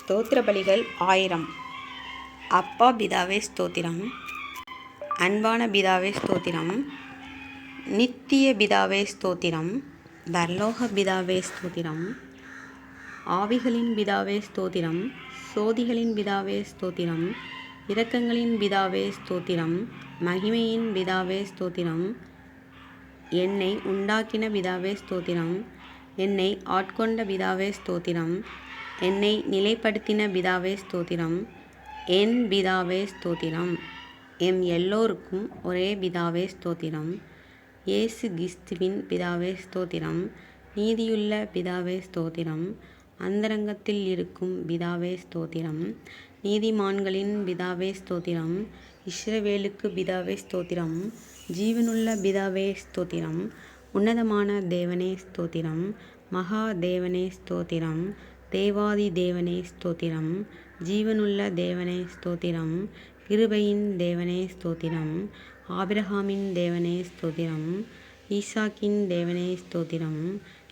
ஸ்தோத்திர பலிகள் 1000. அப்பா பிதாவே ஸ்தோத்திரம். அன்பான பிதாவே ஸ்தோத்திரம். நித்திய பிதாவே ஸ்தோத்திரம். பரலோக பிதாவே ஸ்தோத்திரம். ஆவிகளின் பிதாவே ஸ்தோத்திரம். சோதிகளின் பிதாவே ஸ்தோத்திரம். இரக்கங்களின் பிதாவே ஸ்தோத்திரம். மகிமையின் பிதாவே ஸ்தோத்திரம். என்னை உண்டாக்கின பிதாவே ஸ்தோத்திரம். என்னை ஆட்கொண்ட பிதாவே ஸ்தோத்திரம். என்னை நிலைப்படுத்தின பிதாவே ஸ்தோத்திரம். என் பிதாவே ஸ்தோத்திரம். எம் எல்லோருக்கும் ஒரே பிதாவே ஸ்தோத்திரம். இயேசு கிறிஸ்துவின் பிதாவே ஸ்தோத்திரம். நீதியுள்ள பிதாவே ஸ்தோத்திரம். அந்தரங்கத்தில் இருக்கும் பிதாவே ஸ்தோத்திரம். நீதிமான்களின் பிதாவே ஸ்தோத்திரம். இஸ்ரவேலுக்கு பிதாவே ஸ்தோத்திரம். ஜீவனுள்ள பிதாவே ஸ்தோத்திரம். உன்னதமான தேவனே ஸ்தோத்திரம். மகா தேவனே ஸ்தோத்திரம். தேவாதி தேவனே ஸ்தோத்திரம். ஜீவனுள்ள தேவனே ஸ்தோத்திரம். கிருபையின் தேவனே ஸ்தோத்திரம். ஆபிரகாமின் தேவனே ஸ்தோத்திரம். ஈசாக்கின் தேவனே ஸ்தோத்திரம்.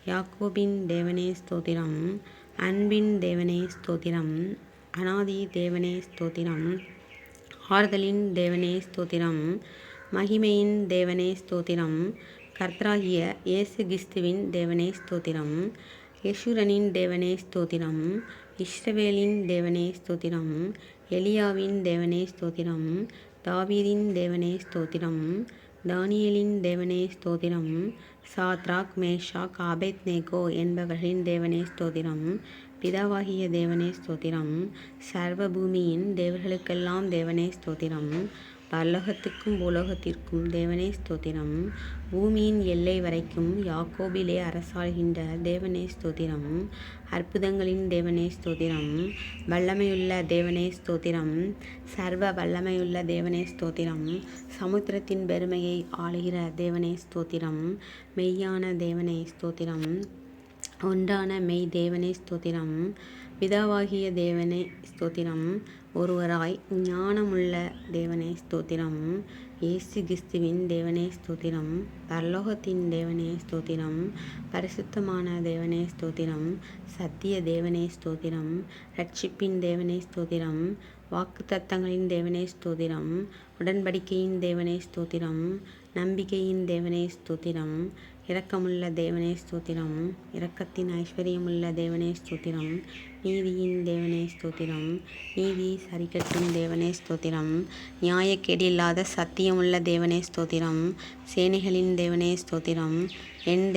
யாக்கோபின் தேவனே ஸ்தோத்திரம். அன்பின் தேவனே ஸ்தோத்திரம். அநாதி தேவனே ஸ்தோத்திரம். ஆறுதலின் தேவனே ஸ்தோத்திரம். மகிமையின் தேவனே ஸ்தோத்திரம். கர்த்தராகிய இயேசு கிறிஸ்துவின் தேவனே ஸ்தோத்திரம். யெஷூரனின் தேவனே ஸ்தோத்திரம். இஸ்ரவேலின் தேவனே ஸ்தோத்திரம். எலியாவின் தேவனே ஸ்தோத்திரம். தாவீதின் தேவனே ஸ்தோத்திரம். தானியேலின் தேவனே ஸ்தோத்திரம். சாத்ராக் மேஷாக் ஆபேத்நேகோ என்பவர்களின் தேவனே ஸ்தோத்திரம். பிதாவாகிய தேவனே ஸ்தோத்திரம். சர்வ பூமியின் தேவர்களுக்கெல்லாம் தேவனே ஸ்தோத்திரம். பரலோகத்துக்கும் பூலோகத்திற்கும் தேவனே ஸ்தோத்திரம். பூமியின் எல்லை வரைக்கும் யாக்கோபிலே அரசாள்கின்ற தேவனே ஸ்தோத்திரம். அற்புதங்களின் தேவனே ஸ்தோத்திரம். வல்லமையுள்ள தேவனே ஸ்தோத்திரம். சர்வ வல்லமையுள்ள தேவனே ஸ்தோத்திரம். சமுத்திரத்தின் பெருமையை ஆளுகிற தேவனே ஸ்தோத்திரம். மெய்யான தேவனே ஸ்தோத்திரம். ஒன்றான மெய் தேவனே ஸ்தோத்திரம். பிதாவாகிய தேவனே ஸ்தோத்திரம். ஒருவராய் ஞானமுள்ள தேவனே ஸ்தோத்திரம். இயேசு கிறிஸ்துவின் தேவனே ஸ்தோத்திரம். பரலோகத்தின் தேவனே ஸ்தோத்திரம். பரிசுத்தமான தேவனே ஸ்தோத்திரம். சத்திய தேவனே ஸ்தோத்திரம். இரட்சிப்பின் தேவனே ஸ்தோத்திரம். வாக்குத்தத்தங்களின் தேவனே ஸ்தோத்திரம். உடன்படிக்கையின் தேவனே ஸ்தோத்திரம். நம்பிக்கையின் தேவனே ஸ்தோத்திரம். இரக்கமுள்ள தேவனே ஸ்தோத்திரம். இரக்கத்தின் ஐஸ்வர்யமுள்ள தேவனே ஸ்தோத்திரம். நீதியின் தேவனே ஸ்தோத்திரம். நீதி சரிக்கட்டும் தேவனே ஸ்தோத்திரம். நியாயக்கேடில்லாத சத்தியமுள்ள தேவனே ஸ்தோத்திரம். சேனைகளின் தேவனே ஸ்தோத்திரம். என்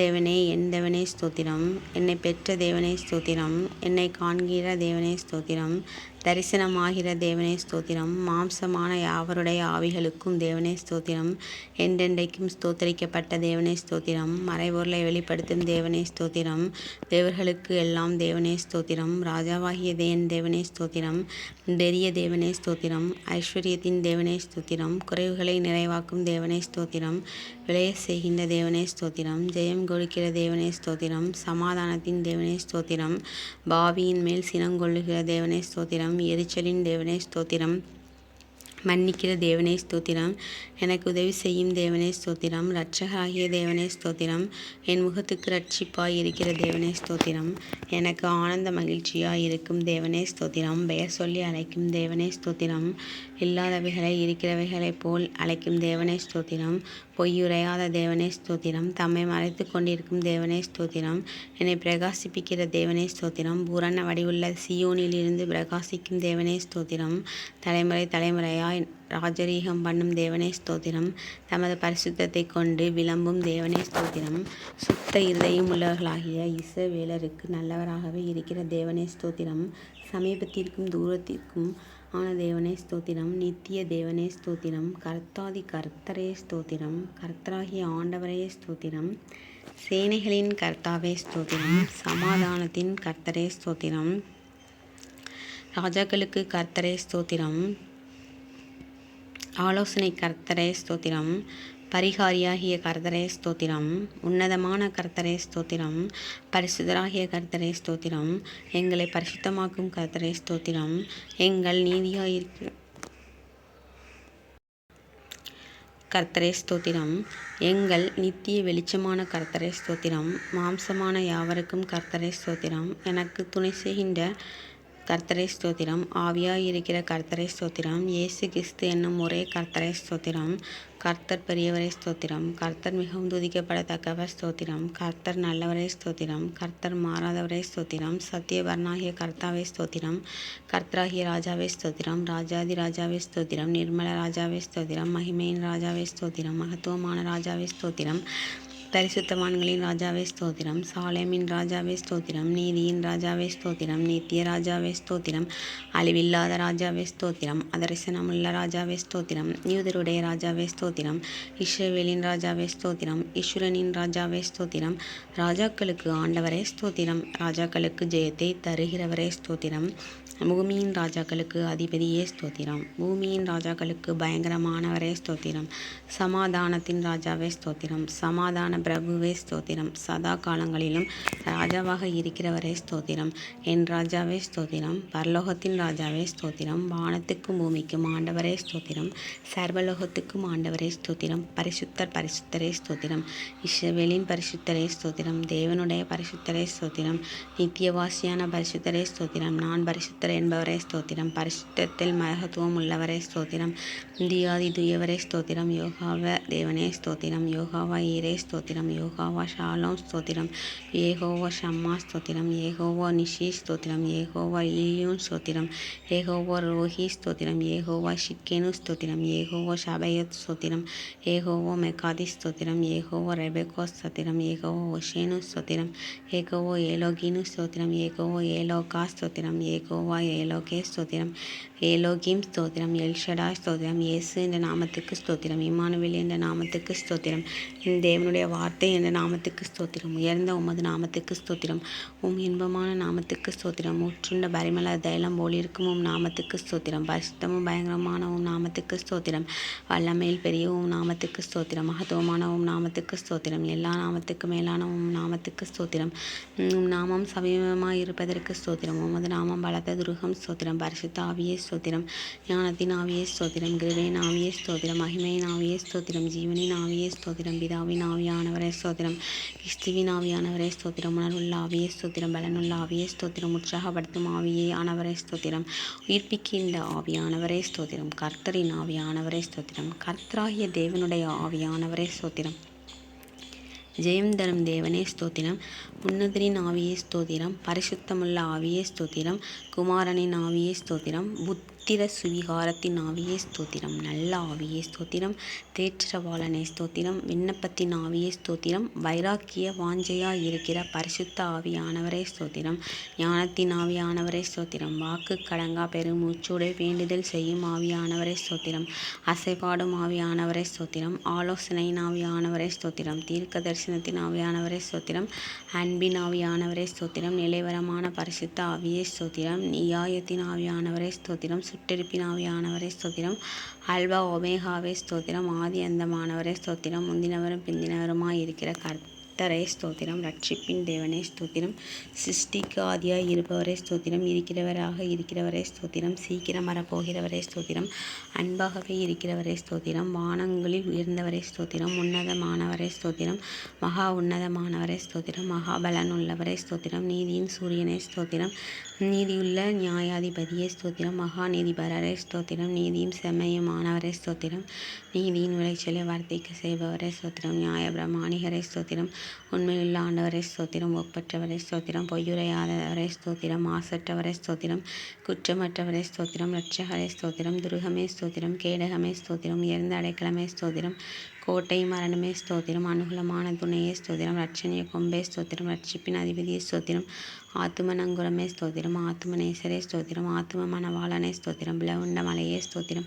தேவனே ஸ்தோத்திரம். என்னை பெற்ற தேவனே ஸ்தோத்திரம். என்னை காண்கிற தேவனே ஸ்தோத்திரம். தரிசனமாகிற தேவனே ஸ்தோத்திரம். மாம்சமான யாவருடைய ஆவிகளுக்கும் தேவனே ஸ்தோத்திரம். என்றென்றைக்கும் ஸ்தோத்தரிக்கப்பட்ட தேவனே ஸ்தோத்திரம். மறைபொருளை வெளிப்படுத்தும் தேவனே ஸ்தோத்திரம். தேவர்களுக்கு எல்லாம் தேவனே ஸ்தோத்திரம். ராஜாவாகிய என் தேவனே ஸ்தோத்திரம். பெரிய தேவனே ஸ்தோத்திரம். ஐஸ்வர்யத்தின் தேவனே ஸ்தோத்திரம். குறைவுகளை நிறைவாக்கும் தேவனே ஸ்தோத்திரம். விளைய செய்கின்ற தேவனே ஸ்தோத்திரம். ஜெயம் கொடுக்கிற தேவனே ஸ்தோத்திரம். சமாதானத்தின் தேவனே ஸ்தோத்திரம். பாவியின் மேல் சினங்கொள்ளுகிற தேவனே ஸ்தோத்திரம். எரிச்சலின் தேவனே ஸ்தோத்திரம். மன்னிக்கிற தேவனே ஸ்தோத்திரம். எனக்கு உதவி செய்யும் தேவனே ஸ்தோத்திரம். இரட்சகராகிய தேவனே ஸ்தோத்திரம். என் முகத்துக்கு இரட்சிப்பாய் இருக்கிற தேவனே ஸ்தோத்திரம். எனக்கு ஆனந்த மகிழ்ச்சியாய் இருக்கும் தேவனே ஸ்தோத்திரம். பெயர் சொல்லி அழைக்கும் தேவனே ஸ்தோத்திரம். இல்லாதவைகளை இருக்கிறவைகளைப் போல் அழைக்கும் தேவனே ஸ்தோத்திரம். பொய்யுரையாத தேவனே ஸ்தோத்திரம். தம்மை மறைத்து கொண்டிருக்கும் தேவனே ஸ்தோத்திரம். என்னை பிரகாசிப்பிக்கிற தேவனே ஸ்தோத்திரம். பூரண வடிவுள்ள சியோனிலிருந்து பிரகாசிக்கும் தேவனே ஸ்தோத்திரம். தலைமுறை தலைமுறையாய் ராஜரீகம் பண்ணும் தேவனே ஸ்தோத்திரம். தமது பரிசுத்தத்தை கொண்டு விளம்பும் தேவனே ஸ்தோத்திரம். சுத்த இருதயம் உள்ளவர்களாகிய இஸ்ரவேலருக்கு நல்லவராகவே இருக்கிற தேவனே ஸ்தோத்திரம். சமீபத்திற்கும் தூரத்திற்கும் ஆன தேவனே ஸ்தோத்திரம். நித்திய தேவனே ஸ்தோத்திரம். கர்த்தாதி கர்த்தரே ஸ்தோத்திரம். கர்த்தராகிய ஆண்டவரே ஸ்தோத்திரம். சேனைகளின் கர்த்தாவே ஸ்தோத்திரம். சமாதானத்தின் கர்த்தரே ஸ்தோத்திரம். ராஜாக்களுக்கு கர்த்தரே ஸ்தோத்திரம். ஆலோசனை கர்த்தரே ஸ்தோத்திரம். பரிகாரியாகிய கர்த்தரே ஸ்தோத்திரம். உன்னதமான கர்த்தரே ஸ்தோத்திரம். பரிசுத்தராகிய கர்த்தரே ஸ்தோத்திரம். எங்களை பரிசுத்தமாக்கும் கர்த்தரே ஸ்தோத்திரம். எங்கள் நீதியாயிருக்கிற கர்த்தரே ஸ்தோத்திரம். எங்கள் நித்திய வெளிச்சமான கர்த்தரே ஸ்தோத்திரம். மாம்சமான யாவருக்கும் கர்த்தரே ஸ்தோத்திரம். எனக்கு துணை செய்கின்ற கர்த்தரே ஸ்தோத்திரம். ஆவியாய் இருக்கிற கர்த்தரே ஸ்தோத்திரம். இயேசு கிறிஸ்து என்னும் ஒரே கர்த்தரே ஸ்தோத்திரம். கர்த்தர் பெரியவரே ஸ்தோத்திரம். கர்த்தர் மிகவும் துதிக்கப்படத்தக்கவர் ஸ்தோத்திரம். கர்த்தர் நல்லவரே ஸ்தோத்திரம். கர்த்தர் மாறாதவரே ஸ்தோத்திரம். சத்தியவரனாகிய கர்த்தாவே ஸ்தோத்திரம். கர்த்தராகிய ராஜாவே ஸ்தோத்திரம். ராஜாதி ராஜாவே ஸ்தோத்திரம். நிர்மல ராஜாவே ஸ்தோத்திரம். மகிமையின் ராஜாவே ஸ்தோத்திரம். மகத்துவமான ராஜாவே ஸ்தோத்திரம். பரிசுத்தவான்களின் ராஜாவே ஸ்தோத்திரம். சாலேமின் ராஜாவே ஸ்தோத்திரம். நீதியின் ராஜாவே ஸ்தோத்திரம். நித்திய ராஜாவே ஸ்தோத்திரம். அழிவில்லாத ராஜாவே ஸ்தோத்திரம். அதரிசனமுள்ள ராஜாவே ஸ்தோத்திரம். யூதருடைய ராஜாவே ஸ்தோத்திரம். இஸ்ரவேலின் ராஜாவே ஸ்தோத்திரம். ஈஸ்வரனின் ராஜாவே ஸ்தோத்திரம். ராஜாக்களுக்கு ஆண்டவரே ஸ்தோத்திரம். ராஜாக்களுக்கு ஜெயத்தை தருகிறவரே ஸ்தோத்திரம். பூமியின் ராஜாக்களுக்கு அதிபதியே ஸ்தோத்திரம். பூமியின் ராஜாக்களுக்கு பயங்கரமானவரே ஸ்தோத்திரம். சமாதானத்தின் ராஜாவே ஸ்தோத்திரம். சமாதான பிரபுவே ஸ்தோத்திரம். சதா காலங்களிலும் ராஜாவாக இருக்கிறவரே ஸ்தோத்திரம். என் ராஜாவே ஸ்தோத்திரம். பரலோகத்தின் ராஜாவே ஸ்தோத்திரம். வானத்துக்கும் பூமிக்கும் ஆண்டவரே ஸ்தோத்திரம். சர்வலோகத்துக்கும் ஆண்டவரே ஸ்தோத்திரம். பரிசுத்தர் பரிசுத்தரே ஸ்தோத்திரம். இஸ்ரவேலின் பரிசுத்தரே ஸ்தோத்திரம். தேவனுடைய பரிசுத்தரே ஸ்தோத்திரம். நித்தியவாசியான பரிசுத்தரே ஸ்தோத்திரம். நான் பரிசுத்தர் என்பவரே ஸ்தோத்திரம். பரிசுத்தத்தில் மகத்துவம் உள்ளவரே ஸ்தோத்திரம். தியாதி துயவரே ஸ்தோத்திரம். யோகாவ தேவனே ஸ்தோத்திரம். யோகாவா ஈரே ஸ்தோத்திரம். யோகாவா ஷாலோம் ஸ்தோத்திரம். ஏகோவா ஷம்மா ஸ்தோத்திரம். ஏகோவா நிஷி ஸ்தோத்திரம். ஏகோவா இலியூன் ஸ்தோத்திரம். ஏகோவா ரோஹி ஸ்தோத்திரம். ஏகோவா ஷிக்கேனு ஸ்தோத்திரம். ஏகோவா ஷபயத் ஸ்தோத்திரம். ஏகோவா மெகாதி ஸ்தோத்திரம். ஏகோவா ரெபெகோ ஸ்தோத்திரம். ஏகோவா ஒஷேனு ஸ்தோத்திரம். ஏகோவா ஏலோகினு ஸ்தோத்திரம். ஏகோவா ஏலோகா ஸ்தோத்திரம். ஏகோவா ஏலோகே ஸ்தோத்திரம். ஏலோகிம் ஸ்தோத்திரம். எல்ஷடா ஸ்தோத்திரம். இயேசு என்ற நாமத்துக்கு ஸ்தோத்திரம். இம்மானுவேல் என்ற நாமத்துக்கு ஸ்தோத்திரம். தேவனுடைய வார்த்தை என்ற நாமத்துக்கு ஸ்தோத்திரம். உயர்ந்த உமது நாமத்துக்கு ஸ்தோத்திரம். இன்பமான நாமத்துக்கு ஸ்தோத்திரம். ஊற்றுண்ட பரிமள தைலம் போலிருக்கும் நாமத்துக்கு ஸ்தோத்திரம். பரிசுத்தமும் பயங்கரமான நாமத்துக்கு ஸ்தோத்திரம். வல்லமையில் பெரிய நாமத்துக்கு ஸ்தோத்திரம். மகத்துவமான நாமத்துக்கு ஸ்தோத்திரம். எல்லா நாமத்துக்கு மேலான நாமத்துக்கு ஸ்தோத்திரம். நாமம் சமீபமாய் இருப்பதற்கு ஸ்தோத்திரம். உமது நாமம் பலத்த துருகம் ஸ்தோத்திரம். பரிசுத்த ஆவியே ஸ்தோத்திரம். ஞானத்தின் ஆவியே ஸ்தோத்திரம். கிருபையின் ஆவியே ஸ்தோத்திரம். மகிமையின் ஆவியே ஸ்தோத்திரம். ஜீவனின் ஆவியே ஸ்தோத்திரம். பிதாவின் ஆவியானவரே ஸ்தோத்திரம். கிறிஸ்துவின் ஆவியானவரே ஸ்தோத்திரம். உணர்வுள்ள ஆவியே ஸ்தோத்திரம். பலனுள்ள ஆவியே ஸ்தோத்திரம். உற்சாகப்படுத்தும் ஆவியே ஆனவரே ஸ்தோத்திரம். உயிர்ப்பிக்கின்ற ஆவியானவரே ஸ்தோத்திரம். கர்த்தரின் ஆவியானவரே ஸ்தோத்திரம். கர்த்தராகிய தேவனுடைய ஆவியானவரே ஸ்தோத்திரம். ஜெயம் தரும் தேவனே ஸ்தோத்திரம். உன்னதரின் ஆவியே ஸ்தோத்திரம். பரிசுத்தமுள்ள ஆவியே ஸ்தோத்திரம். குமாரனின் ஆவியே ஸ்தோத்திரம். புத்திர சுவிகாரத்தின் ஆவியே ஸ்தோத்திரம். நல்ல ஆவியே ஸ்தோத்திரம். தேற்றவாளனே ஸ்தோத்திரம். விண்ணப்பத்தின் ஆவியே ஸ்தோத்திரம். வைராக்கிய வாஞ்சையாய் இருக்கிற பரிசுத்த ஆவியானவரே ஸ்தோத்திரம். ஞானத்தின் ஆவியானவரே ஸ்தோத்திரம். வாக்கு கடங்கா பெருமூச்சோடு வேண்டுதல் செய்யும் ஆவியானவரே ஸ்தோத்திரம். அசைபாடும் ஆவியானவரே ஸ்தோத்திரம். ஆலோசனையின் ஆவியானவரே ஸ்தோத்திரம். தீர்க்க தரிசனத்தின் ஆவியானவரே ஸ்தோத்திரம். அன்பின் ஆவியானவரே ஸ்தோத்திரம். நிலைவரமான பரிசுத்த ஆவியே ஸ்தோத்திரம். நியாயத்தின் ஆவியானவரே ஸ்தோத்திரம். சுட்டெரிப்பின் ஆவியானவரே ஸ்தோத்திரம். அல்வா ஒமேகாவே ஸ்தோத்திரம். ஆதி அந்தமானவரே ஸ்தோத்திரம். முந்தினவரும் பிந்தினவருமாய் இருக்கிற கர்த்தரே ஸ்தோத்திரம். ரட்சிப்பின் தேவனே ஸ்தோத்திரம். சிருஷ்டிக்கு ஆதியாய் இருப்பவரே ஸ்தோத்திரம். இருக்கிறவரே ஸ்தோத்திரம். சீக்கிரம் வரப்போகிறவரே ஸ்தோத்திரம். அன்பாகவே இருக்கிறவரே ஸ்தோத்திரம். வானங்களில் உயர்ந்தவரே ஸ்தோத்திரம். உன்னதமானவரே ஸ்தோத்திரம். மகா உன்னதமானவரே ஸ்தோத்திரம். மகாபலன் உள்ளவரே ஸ்தோத்திரம். நீதியின் சூரியனே ஸ்தோத்திரம். நீதியுள்ள நியாயாதிபதியே ஸ்தோத்திரம். மகா நீதிபரரே ஸ்தோத்திரம். நீதியும் செம்மையுமானவரே ஸ்தோத்திரம். நீதியின் விளைச்சலை வர்த்திக்க செய்பவரே ஸ்தோத்திரம். நியாய பிரமாணிகரே ஸ்தோத்திரம். உண்மையுள்ள ஆண்டவரே ஸ்தோத்திரம். ஒப்பற்றவரே ஸ்தோத்திரம். பொய்யுரையாதவரே ஸ்தோத்திரம். மாசற்றவரே ஸ்தோத்திரம். குற்றமற்றவரே ஸ்தோத்திரம். இரட்சகரே ஸ்தோத்திரம். துருகமே ஸ்தோத்திரம். கேடகமே ஸ்தோத்திரம். உயர்ந்த அடைக்கலமே ஸ்தோத்திரம். கோட்டை மரணமே ஸ்தோத்திரம். அனுகூலமான துணையே ஸ்தோத்திரம். ரட்சணிய கொம்பே ஸ்தோத்திரம். ரட்சிப்பின் அதிபதியே ஸ்தோத்திரம். ஆத்தும நங்குரமே ஸ்தோத்திரம். ஆத்தும நேசரே ஸ்தோத்திரம். ஆத்தும மணவாளனே ஸ்தோத்திரம். பிளவுண்ட மலையே ஸ்தோத்திரம்.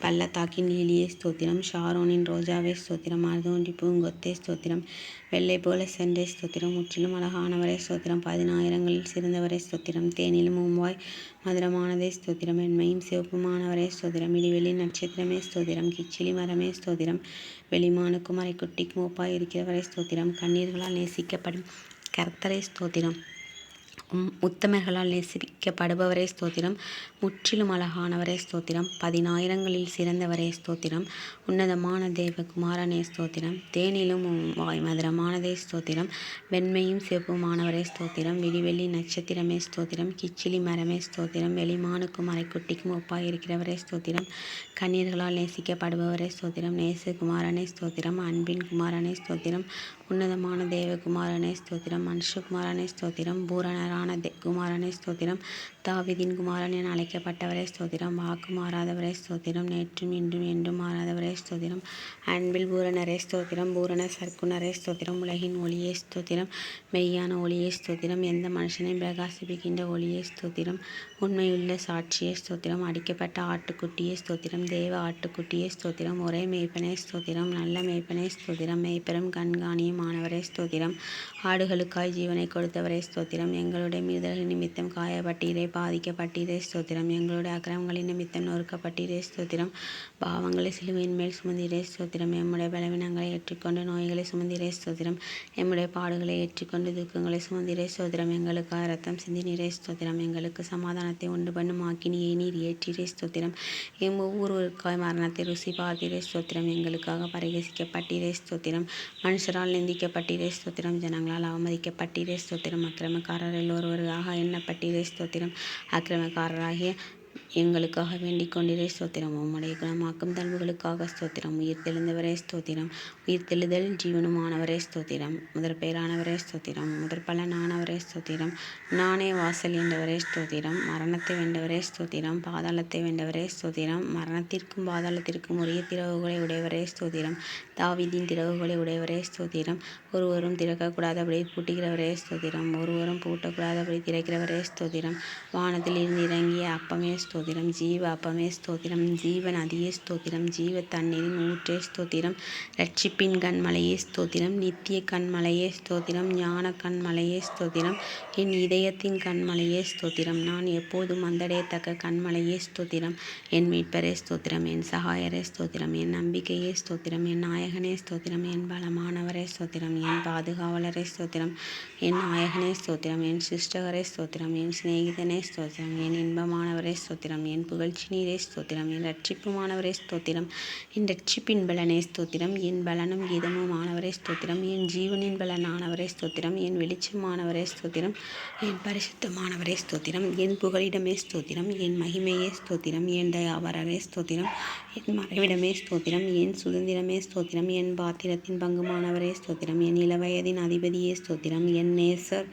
பள்ளத்தாக்கின் லீலியே ஸ்தோத்திரம். ஷாரோனின் ரோஜாவே ஸ்தோத்திரம். மருதோண்டி பூங்கொத்தே ஸ்தோத்திரம். வெள்ளை போல சென்றே ஸ்தோத்திரம். முற்றிலும் அழகானவரே ஸ்தோத்திரம். 10,000களில் சிறந்தவரே ஸ்தோத்திரம். தேனிலும் மூவாய் மதுரமானதே ஸ்தோத்திரம். வெண்மையும் சிவப்புமானவரே ஸ்தோத்திரம். இடிவெளி நட்சத்திரமே ஸ்தோத்திரம். கிச்சிலி மரமே ஸ்தோத்திரம். வெளிமானுக்கும் அரைக்குட்டிக்கும் ஒப்பாய் இருக்கிறவரே ஸ்தோத்திரம். கண்ணீர்களால் நேசிக்கப்படும் கர்த்தரே ஸ்தோத்திரம். உத்தமர்களால் நேசிக்கப்படுபவரே ஸ்தோத்திரம். முற்றிலும் அழகானவரே ஸ்தோத்திரம். 10,000ங்களில் சிறந்தவரே ஸ்தோத்திரம். உன்னதமான தேவகுமாரனே ஸ்தோத்திரம். தேனிலும் வாய் மதுரமானதே ஸ்தோத்திரம். வெண்மையும் சிவப்புமானவரே ஸ்தோத்திரம். விடிவெள்ளி நட்சத்திரமே ஸ்தோத்திரம். கிச்சிலி மரமே ஸ்தோத்திரம். வெளிமானுக்கும் மறைக்குட்டிக்கும் ஒப்பாயிருக்கிறவரே ஸ்தோத்திரம். கண்ணீர்களால் நேசிக்கப்படுபவரே ஸ்தோத்திரம். நேசகுமாரனே ஸ்தோத்திரம். அன்பின் குமாரனே ஸ்தோத்திரம். உன்னதமான தேவகுமாரனே ஸ்தோத்திரம். மனுஷகுமாரனே ஸ்தோத்திரம். பூரணரான குமாரனே ஸ்தோத்திரம். தாவீதின் குமாரன் என அழைக்கப்பட்டவரே ஸ்தோத்திரம். வாக்கு மாறாதவரே ஸ்தோத்திரம். நேற்றும் இன்றும் என்றும் மாறாதவரே ஸ்தோத்திரம். அன்பில் பூரணரே ஸ்தோத்திரம். பூரண சர்க்குணரே ஸ்தோத்திரம். உலகின் ஒளியே ஸ்தோத்திரம். மெய்யான ஒளியே ஸ்தோத்திரம். எந்த மனுஷனையும் பிரகாசிப்பிக்கின்ற ஒளியே ஸ்தோத்திரம். உண்மையுள்ள சாட்சியே ஸ்தோத்திரம். அடிக்கப்பட்ட ஆட்டுக்குட்டியே ஸ்தோத்திரம். தேவ ஆட்டுக்குட்டியே ஸ்தோத்திரம். ஒரே மேய்ப்பனே ஸ்தோத்திரம். நல்ல மேய்ப்பனே ஸ்தோத்திரம். மேய்ப்பெரும் கண்காணியுமானவரே ஸ்தோத்திரம். ஆடுகளுக்காய் ஜீவனை கொடுத்தவரே ஸ்தோத்திரம். எங்களுடைய மீறுதல்கள் நிமித்தம் காயப்பட்டீரே, பாதிக்கப்பட்டீரே ஸ்தோத்திரம். எங்களுடைய அக்கிரமங்களின் நிமித்தம் நொறுக்கப்பட்டீரே ஸ்தோத்திரம். பாவங்களை சிலுவையின் மேல் சுமந்தீரே ஸ்தோத்திரம். எம்முடைய பலவீனங்களை ஏற்றுக்கொண்டு நோய்களை சுமந்தீரே ஸ்தோத்திரம். எம்முடைய பாடுகளை ஏற்றுக்கொண்டு துக்கங்களை சுமந்தீரே ஸ்தோத்திரம். எங்களுக்காக ரத்தம் சிந்தினீரே ஸ்தோத்திரம். எங்களுக்கு சமாதானத்தை உண்டு பண்ணும் ஆக்கினியை நீர் ஏற்றீரே ஸ்தோத்திரம். எம் ஒவ்வொருவருக்காய் மரணத்தை ருசி பார்த்தீரே ஸ்தோத்திரம். எங்களுக்காக பரிகசிக்கப்பட்டீரே ஸ்தோத்திரம். மனுஷரால் நிந்திக்கப்பட்டீரே ஸ்தோத்திரம். ஜனங்களால் அவமதிக்கப்பட்டீரே ஸ்தோத்திரம். அக்கிரமக்காரரில் ஒருவராக எண்ணப்பட்டீரே ஸ்தோத்திரம். அக்கிரமக்காரராகிய எங்களுக்காக வேண்டிக் கொண்டிரே ஸ்தோத்திரம். உம்முடைய குணமாக்கும் தன்மைகளுக்காக ஸ்தோத்திரம். உயிர் தெழுந்தவரே ஸ்தோத்திரம். உயிர் தெழுதல் ஜீவனுமானவரே ஸ்தோத்திரம். முதற் பெயரானவரே ஸ்தோத்திரம். முதற் பலனானவரே ஸ்தோத்திரம். நானே வாசல் என்றவரே ஸ்தோத்திரம். மரணத்தை வென்றவரே ஸ்தோத்திரம். பாதாளத்தை வென்றவரே ஸ்தோத்திரம். மரணத்திற்கும் பாதாளத்திற்கும் உரிய திறவுகளை உடையவரே ஸ்தோத்திரம். தாவீதின் திறவுகளை உடையவரே ஸ்தோத்திரம். ஒருவரும் திறக்கக்கூடாதபடி பூட்டுகிறவரே ஸ்தோத்திரம். ஒருவரும் பூட்டக்கூடாதபடி திறக்கிறவரே ஸ்தோத்திரம். வானத்தில் இருந்து இறங்கிய அப்பமே ஸ்தோத்திரம். ஜீவ அப்பமே ஸ்தோத்திரம். ஜீவ நதியே ஸ்தோத்திரம். ஜீவ தண்ணீரின் ஊற்றே ஸ்தோத்திரம். இரட்சிப்பின் கன்மலையே ஸ்தோத்திரம். நித்திய கன்மலையே ஸ்தோத்திரம். ஞான கன்மலையே ஸ்தோத்திரம். என் இதயத்தின் கன்மலையே ஸ்தோத்திரம். நான் எப்போதும் வந்தடையத்தக்க கன்மலையே ஸ்தோத்திரம். என் மீட்பரே ஸ்தோத்திரம். என் சகாயரே ஸ்தோத்திரம். என் நம்பிக்கையே ஸ்தோத்திரம். என் நாயகனே ஸ்தோத்திரம். என் பலமானவரே ஸ்தோத்திரம். என் பாதுகாவலரே ஸ்தோத்திரம். என் நாயகனே ஸ்தோத்திரம். என் சிருஷ்டகரே ஸ்தோத்திரம். என் சிநேகிதனே ஸ்தோத்திரம். என் இன்பமானவரே ஸ்தோத்திரம். என் புகழ்ச்சி நீரே ஸ்தோத்திரம். என் இரட்சிப்புமானவரே ஸ்தோத்திரம். என் இரட்சிப்பின் பலனே ஸ்தோத்திரம். என் பலனும் கீதமுமானவரே ஸ்தோத்திரம். என் ஜீவனின் பலனானவரே ஸ்தோத்திரம். என் வெளிச்சமானவரே ஸ்தோத்திரம். என் பரிசுத்தமானவரே ஸ்தோத்திரம். என் புகலிடமே ஸ்தோத்திரம். என் மகிமையே ஸ்தோத்திரம். என் தயாவரரே ஸ்தோத்திரம். என் மறைவிடமே ஸ்தோத்திரம். என் சுதந்திரமே ஸ்தோத்திரம். என் பாத்திரத்தின் பங்குமானவரே ஸ்தோத்திரம். என் இளவயதின் அதிபதியே ஸ்தோத்திரம். என் நேசர்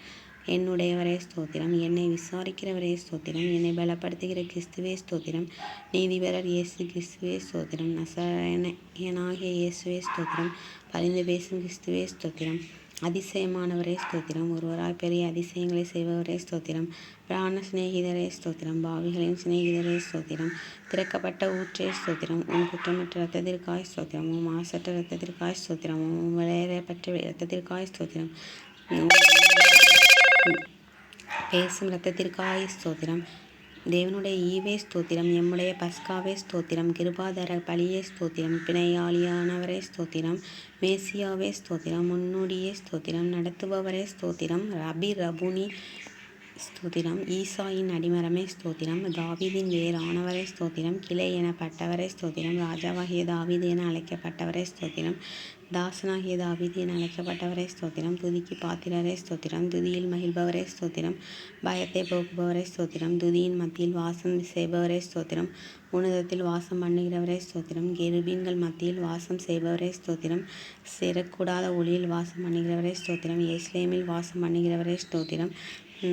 என்னுடையவரே ஸ்தோத்திரம். என்னை விசாரிக்கிறவரே ஸ்தோத்திரம். என்னை பலப்படுத்துகிற கிறிஸ்துவே ஸ்தோத்திரம். நீதிபரர் இயேசு கிறிஸ்துவே ஸ்தோத்திரம். நசரேயனாகிய இயேசுவே ஸ்தோத்திரம். பரிந்து பேசும் கிறிஸ்துவே ஸ்தோத்திரம். அதிசயமானவரே ஸ்தோத்திரம். ஒருவராய் பெரிய அதிசயங்களை செய்பவரே ஸ்தோத்திரம். பிராண சிநேகிதரே ஸ்தோத்திரம். பாவிகளின் சிநேகிதரே ஸ்தோத்திரம். திறக்கப்பட்ட ஊற்றே ஸ்தோத்திரம். உன் குற்றமற்ற இரத்தத்திற்காய் ஸ்தோத்திரம். உன் மாசற்ற இரத்தத்திற்காய் ஸ்தோத்திரம். உன் விளையேறப்பட்ட இரத்தத்திற்காய் ஸ்தோத்திரம். பேசும் இரத்தத்திற்காய் ஸ்தோத்திரம். தேவனுடைய ஈவே ஸ்தோத்திரம். எம்முடைய பஸ்காவே ஸ்தோத்திரம். கிருபாதர பலியே ஸ்தோத்திரம். பிணையாளியானவரே ஸ்தோத்திரம். மேசியாவே ஸ்தோத்திரம். முன்னோடியே ஸ்தோத்திரம். நடத்துபவரே ஸ்தோத்திரம். ரபுனி ஸ்தோத்திரம். ஈசாயின் அடிமரமே ஸ்தோத்திரம். தாவீதின் வேரானவரே ஸ்தோத்திரம். கிளை எனப்பட்டவரே ஸ்தோத்திரம். ராஜாவாகிய தாவீது என அழைக்கப்பட்டவரே ஸ்தோத்திரம். தாசனாகிய தாவீது என அழைக்கப்பட்டவரே ஸ்தோத்திரம். துதிக்கு பாத்திரரே ஸ்தோத்திரம். துதியில் மகிழ்பவரே ஸ்தோத்திரம். பயத்தை போக்குபவரே ஸ்தோத்திரம். துதியின் மத்தியில் வாசம் செய்பவரே ஸ்தோத்திரம். உன்னதத்தில் வாசம் பண்ணுகிறவரே ஸ்தோத்திரம். கெருபீன்கள் மத்தியில் வாசம் செய்பவரே ஸ்தோத்திரம். சேரக்கூடாத ஒளியில் வாசம் பண்ணுகிறவரே ஸ்தோத்திரம். எருசலேமில் வாசம் பண்ணுகிறவரே ஸ்தோத்திரம்.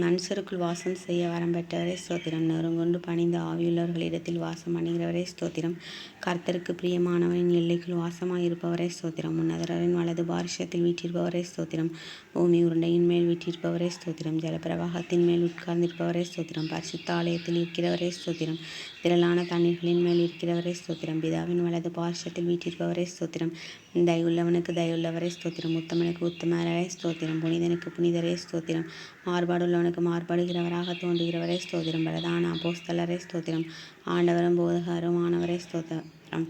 மனுஷருக்குள் வாசம் செய்ய வரம் பெற்றவரே ஸ்தோத்திரம். நொறுங்கொண்டு பணிந்த ஆவியுள்ளவர்களிடத்தில் வாசம் பண்ணுகிறவரே ஸ்தோத்திரம். கர்த்தருக்கு பிரியமானவனின் எல்லைக்குள் வாசமாய் இருப்பவரே ஸ்தோத்திரம். உன்னதரின் வலது பாரிஷத்தில் வீற்றிருப்பவரே ஸ்தோத்திரம். பூமி உருண்டையின் மேல் வீற்றிருப்பவரே ஸ்தோத்திரம். ஜலப்பிரவாகத்தின் மேல் உட்கார்ந்திருப்பவரே ஸ்தோத்திரம். பரிசுத்த ஆலயத்தில் இருக்கிறவரே ஸ்தோத்திரம். திரளான தண்ணீர்களின் மேல் இருக்கிறவரே ஸ்தோத்திரம். பிதாவின் வலது பாரிஷத்தில் வீற்றிருப்பவரே ஸ்தோத்திரம். தயவுள்ளவனுக்கு தயவுள்ளவரே ஸ்தோத்திரம். உத்தமனுக்கு உத்தமரே ஸ்தோத்திரம். புனிதனுக்கு புனிதரே ஸ்தோத்திரம். மாறுபாடுள்ளவனுக்கு மாறுபடுகிறவராக தோன்றுகிறவரே ஸ்தோத்திரம். பிரதான அப்போஸ்தலரே ஸ்தோத்திரம். ஆண்டவரும் போதகருமானவரே ஸ்தோத்திரம். ஸ்தோத்திரம்.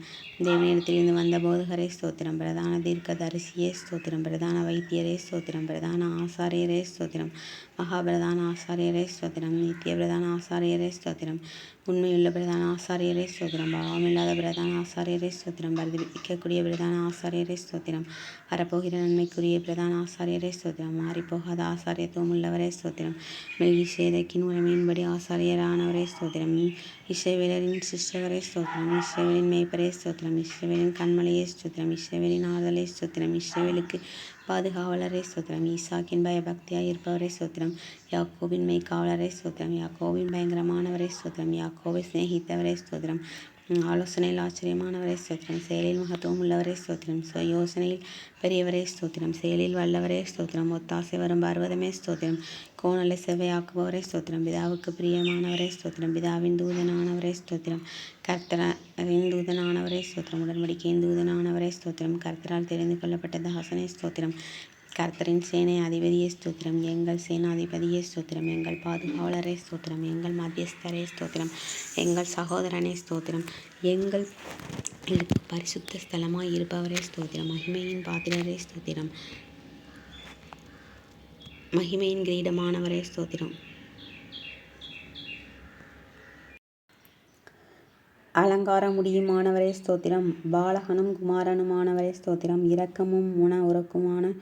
தேவனிடத்திலிருந்து வந்த போதகரே ஸ்தோத்திரம். பிரதான தீர்க்கதரிசியே ஸ்தோத்திரம். பிரதான வைத்தியரே ஸ்தோத்திரம். பிரதான ஆசாரியரே ஸ்தோத்திரம். மகாபிரதான ஆசாரியரே ஸ்தோத்திரம். நித்திய பிரதான ஆசாரியரே ஸ்தோத்திரம். உண்மையுள்ள பிரதான ஆசாரியரே ஸ்தோத்திரம். பாவமில்லாத பிரதான ஆசாரியரே ஸ்தோத்திரம். பரிதபிக்கக்கூடிய பிரதான ஆசாரியரே ஸ்தோத்திரம். வரப்போகிற நன்மைக்குரிய பிரதான ஆசாரியரே ஸ்தோத்திரம். மாறிப்போகாத ஆசாரியத்துவம் உள்ளவரே ஸ்தோத்திரம். மெல்கிசேதேக்கின் உரிமையின்படி ஆசாரியரானவரே ஸ்தோத்திரம். இஸ்ரவேலரின் சிருஷ்டகரே ஸ்தோத்திரம். இஸ்ரவேலின் மேய்ப்பரே ஸ்தோத்திரம். இஸ்ரவேலின் கண்மலையே ஸ்தோத்திரம். இஸ்ரவேலின் ஆறுதலே ஸ்தோத்திரம். இஸ்ரவேலுக்கு பாதுகாவலரே ஸ்தோத்திரம். ஈசாக்கின் பயபக்தியாய் இருப்பவரே ஸ்தோத்திரம். யாக்கோபின் மெய்க்காவலரே ஸ்தோத்திரம். யாக்கோபின் பயங்கரமானவரே ஸ்தோத்திரம். யாக்கோபை சிநேகித்தவரே ஸ்தோத்திரம். ஆலோசனையில் ஆச்சரியமானவரே ஸ்தோத்திரம். செயலில் மகத்துவம் உள்ளவரே ஸ்தோத்திரம். யோசனையில் பெரியவரே ஸ்தோத்திரம். செயலில் வல்லவரே ஸ்தோத்திரம். ஒத்தாசை வரும் பர்வதமே ஸ்தோத்திரம். கோணலை செவ்வையாக்குபவரே ஸ்தோத்திரம். பிதாவுக்கு பிரியமானவரே ஸ்தோத்திரம். பிதாவின் தூதனானவரே ஸ்தோத்திரம். கர்த்தரின் தூதனானவரே ஸ்தோத்திரம். உடன்படிக்கையின் தூதனானவரே ஸ்தோத்திரம். கர்த்தரால் தெரிந்து கொள்ளப்பட்ட தாசனே ஸ்தோத்திரம். கர்த்தரின் சேனை அதிபதியே ஸ்தோத்திரம். எங்கள் சேனாதிபதியே ஸ்தோத்திரம். எங்கள் பாதுகாவலரே ஸ்தோத்திரம். எங்கள் மத்தியஸ்தரே ஸ்தோத்திரம். எங்கள் சகோதரனே ஸ்தோத்திரம். எங்கள் பரிசுத்த ஸ்தலமாய் இருப்பவரே ஸ்தோத்திரம். மகிமையின் பாத்திரரே ஸ்தோத்திரம். மகிமையின் கிரீடமானவரே ஸ்தோத்திரம். அலங்கார முடியுமானவரே ஸ்தோத்திரம். பாலகனும் குமாரனுமானவரே ஸ்தோத்திரம். இரக்கமும் உறக்குமான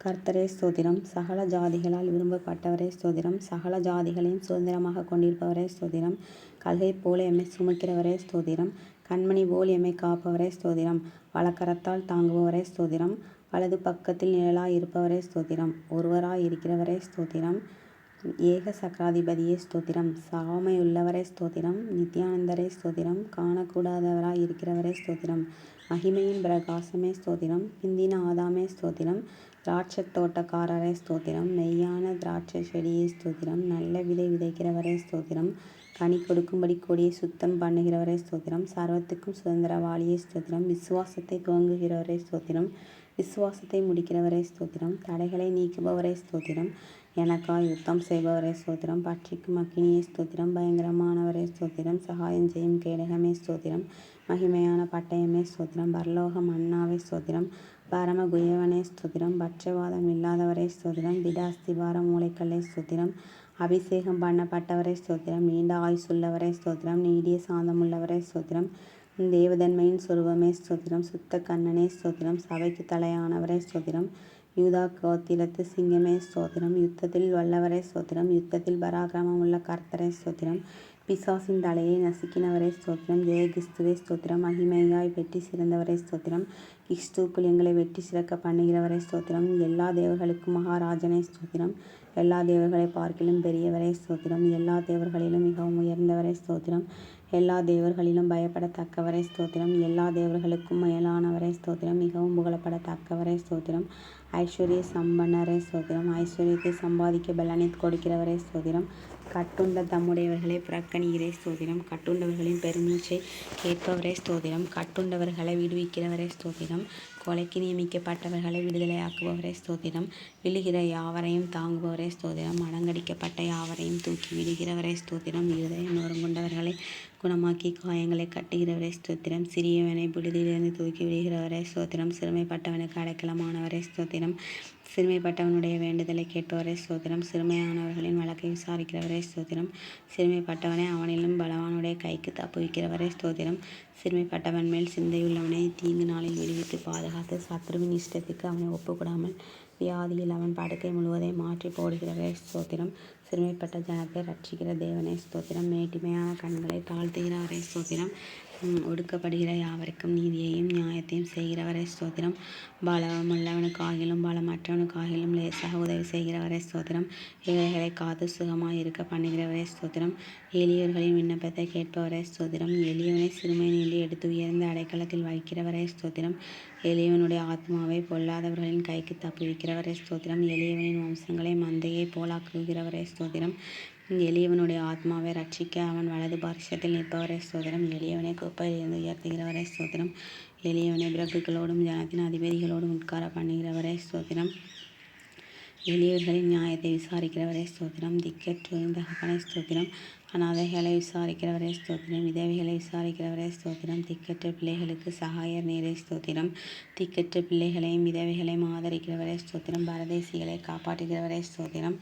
கர்த்தரே ஸ்தோத்திரம். சகல ஜாதிகளால் விரும்பப்பட்டவரே ஸ்தோத்திரம். சகல ஜாதிகளையும் சுதந்திரமாக கொண்டிருப்பவரே ஸ்தோத்திரம். கல்கை போல எம்மை சுமக்கிறவரே ஸ்தோத்திரம். கண்மணி போல் எம்மை காப்பவரே ஸ்தோத்திரம். வலக்கரத்தால் தாங்குபவரே ஸ்தோத்திரம். வலது பக்கத்தில் நிழலாய் இருப்பவரே ஸ்தோத்திரம். ஒருவராய் இருக்கிறவரே ஸ்தோத்திரம். ஏக சக்கராதிபதியே ஸ்தோத்திரம். சாமையுள்ளவரே ஸ்தோத்திரம். நித்யானந்தரே ஸ்தோத்திரம். காணக்கூடாதவராய் இருக்கிறவரே ஸ்தோத்திரம். மகிமையின் பிரகாசமே ஸ்தோத்திரம். பிந்தின ஆதாமே ஸ்தோத்திரம். திராட்சை தோட்டக்காரரே ஸ்தோத்திரம். மெய்யான திராட்சை செடியே ஸ்தோத்திரம். நல்ல விதை விதைக்கிறவரே ஸ்தோத்திரம். கனி கொடுக்கும்படி கொடியை சுத்தம் பண்ணுகிறவரே ஸ்தோத்திரம். சர்வத்துக்கும் சுதந்திரவாளியே ஸ்தோத்திரம். விசுவாசத்தை துவங்குகிறவரே ஸ்தோத்திரம். விசுவாசத்தை முடிக்கிறவரே ஸ்தோத்திரம். தடைகளை நீக்குபவரே ஸ்தோத்திரம். எனக்காய் யுத்தம் செய்பவரே ஸ்தோத்திரம். பட்சிக்கும் அக்கினியே ஸ்தோத்திரம். பயங்கரமானவரே ஸ்தோத்திரம். சகாயம் செய்யும் கேடகமே ஸ்தோத்திரம். மகிமையான பட்டயமே ஸ்தோத்திரம். பரலோக மன்னாவே ஸ்தோத்திரம். பரம குயவனே ஸ்தோத்திரம். பட்சவாதம் இல்லாதவரே ஸ்தோத்திரம். திட அஸ்திபார மூளைக்கல்லே ஸ்தோத்திரம். அபிஷேகம் பண்ணப்பட்டவரே ஸ்தோத்திரம். நீண்ட ஆயுசுள்ளவரே ஸ்தோத்திரம். நீடிய சாந்தமுள்ளவரே ஸ்தோத்திரம். தேவதன்மையின் சொரூபமே ஸ்தோத்திரம். சுத்த கண்ணனே ஸ்தோத்திரம். சபைக்கு தலையானவரே ஸ்தோத்திரம். யூதா கோத்திரத்து சிங்கமே ஸ்தோத்திரம். யுத்தத்தில் வல்லவரே ஸ்தோத்திரம். யுத்தத்தில் பராக்கிரமம் உள்ள கர்த்தரே ஸ்தோத்திரம். பிசாசின் தலையை நசுக்கினவரே ஸ்தோத்திரம். ஜெய கிறிஸ்துவே ஸ்தோத்திரம். மகிமையாய் வெட்டி சிறந்தவரே ஸ்தோத்திரம். கிறிஸ்துக்குள் எங்களை வெட்டி சிறக்க பண்ணுகிறவரே ஸ்தோத்திரம். எல்லா தேவர்களுக்கும் மகாராஜனே ஸ்தோத்திரம். எல்லா தேவர்களை பார்க்கிலும் பெரியவரே ஸ்தோத்திரம். எல்லா தேவர்களிலும் மிகவும் உயர்ந்தவரே ஸ்தோத்திரம். எல்லா தேவர்களிலும் பயப்படத்தக்கவரே ஸ்தோத்திரம். எல்லா தேவர்களுக்கும் மேலானவரே ஸ்தோத்திரம். மிகவும் புகழப்படத்தக்கவரே ஸ்தோத்திரம். ஐஸ்வர்ய சம்பன்னரே ஸ்தோத்திரம். ஐஸ்வர்யத்தை சம்பாதிக்க பலனை கொடுக்கிறவரே ஸ்தோத்திரம். கட்டுண்ட தம்முடையவர்களை புறக்கணிக்கிறே ஸ்தோத்திரம். கட்டுண்டவர்களின் பெருமூச்சை கேட்பவரே ஸ்தோத்திரம். கட்டுண்டவர்களை விடுவிக்கிறவரே ஸ்தோத்திரம். கொலைக்கு நியமிக்கப்பட்டவர்களை விடுதலையாக்குபவரே ஸ்தோத்திரம். விழுகிற யாவரையும் தாங்குபவரே ஸ்தோத்திரம். அடங்கடிக்கப்பட்ட யாவரையும் தூக்கி விடுகிறவரே ஸ்தோத்திரம். இருதயம் நொறுங்குண்டவர்களை குணமாக்கி காயங்களை கட்டுகிறவரே ஸ்தோத்திரம். சிறியவனை விடுதியிலிருந்து தூக்கி விடுகிறவரே ஸ்தோத்திரம். சிறுமைப்பட்டவனுக்கு அடைக்கலமானவரே ஸ்தோத்திரம். சிறுமைப்பட்டவனுடைய வேண்டுதலை கேட்பவரே ஸ்தோத்திரம். சிறுமையானவர்களின் வழக்கை விசாரிக்கிறவரே ஸ்தோத்திரம். சிறுமைப்பட்டவனை அவனிலும் பலவானுடைய கைக்கு தப்புவிக்கிறவரே ஸ்தோத்திரம். சிறுமைப்பட்டவன் மேல் சிந்தையுள்ளவனை தீங்கு நாளில் விடுவித்து பாதுகாத்து சத்ருவின் இஷ்டத்துக்கு அவனை ஒப்புக்கூடாமல் வியாதியில் அவன் படுக்கை முழுவதையும் மாற்றி போடுகிறவரே ஸ்தோத்திரம். சிறுமைப்பட்ட ஜனத்தை ரட்சிக்கிற தேவனே ஸ்தோத்திரம். மேட்டிமையான கண்களை தாழ்த்துகிறவரே ஸ்தோத்திரம். ஒடுக்கப்படுகிற யாவருக்கும் நீதியையும் நியாயத்தையும் செய்கிறவரே ஸ்தோத்திரம். பலமுள்ளவனுக்காகிலும் பலமற்றவனுக்காகிலும் லேசாக உதவி செய்கிறவரே ஸ்தோத்திரம். ஏழைகளை காத்து சுகமாய் இருக்க பண்ணுகிறவரே ஸ்தோத்திரம். எளியவர்களின் விண்ணப்பத்தை கேட்பவரே ஸ்தோத்திரம். எளியவனை சிறுமை நீண்டி எடுத்து உயர்ந்த அடைக்கலத்தில் வைக்கிறவரே ஸ்தோத்திரம். எளியவனுடைய ஆத்மாவை பொல்லாதவர்களின் கைக்கு தப்புவிக்கிறவரே ஸ்தோத்திரம். எளியவனின் வம்சங்களை மந்தையை போலாக்குகிறவரே ஸ்தோத்திரம். எளியவனுடைய ஆத்மாவை ரட்சிக்க அவன் வலது பாரிசத்தில் நிற்பவரே ஸ்தோத்திரம். எளியவனை குப்பையிலிருந்து உயர்த்துகிறவரே ஸ்தோத்திரம். எளியவனை பிரபுக்களோடும் ஜனத்தின் அதிபதிகளோடும் உட்கார பண்ணுகிறவரே ஸ்தோத்திரம். எளியவர்களின் நியாயத்தை விசாரிக்கிறவரே ஸ்தோத்திரம். திக்கற்றோரின் தகப்பனே ஸ்தோத்திரம். அநாதைகளை விசாரிக்கிறவரே ஸ்தோத்திரம். விதவைகளை விசாரிக்கிறவரே ஸ்தோத்திரம். திக்கற்ற பிள்ளைகளுக்கு சகாயர் நீரே ஸ்தோத்திரம். திக்கற்ற பிள்ளைகளையும் விதவைகளையும் ஆதரிக்கிறவரே ஸ்தோத்திரம். பரதேசிகளை காப்பாற்றுகிறவரே ஸ்தோத்திரம்.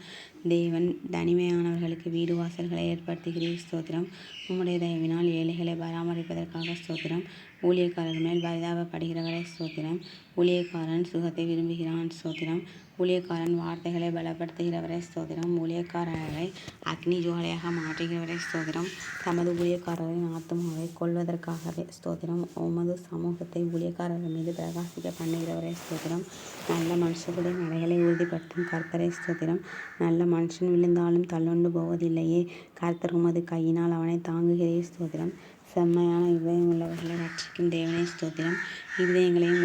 தேவன் தனிமையானவர்களுக்கு வீடு வாசல்களை ஏற்படுத்துகிறீர் ஸ்தோத்திரம். உம்முடைய தயவினால் ஏழைகளை பராமரிப்பதற்காக ஸ்தோத்திரம். ஊழியக்காரர் மேல் பரிதாபப்படுகிறவரே ஸ்தோத்திரம். ஊழியக்காரன் சுகத்தை விரும்புகிறான் ஸ்தோத்திரம். ஊழியக்காரன் வார்த்தைகளை பலப்படுத்துகிறவரே ஸ்தோத்திரம். ஊழியக்காரரை அக்னி ஜுவாலையாக மாற்றுகிறவரே ஸ்தோத்திரம். தமது ஊழியக்காரரின் ஆத்மாவை கொள்வதற்காகவே ஸ்தோத்திரம். உமது சமூகத்தை ஊழியக்காரர்கள் மீது பிரகாசிக்க பண்ணுகிறவரே ஸ்தோத்திரம். நல்ல மனுஷர்களுடைய நடைகளை உறுதிப்படுத்தும் கர்த்தரே ஸ்தோத்திரம். நல்ல மனுஷன் விழுந்தாலும் தள்ளுண்டு போவதில்லையே. கர்த்தர் உமது கையினால் அவனை தாங்குகிறீர் ஸ்தோத்திரம். செம்மையான இதயம் உள்ளவர்களை ரட்சிக்கும் தேவனே ஸ்தோத்திரம். இருதயங்களையும்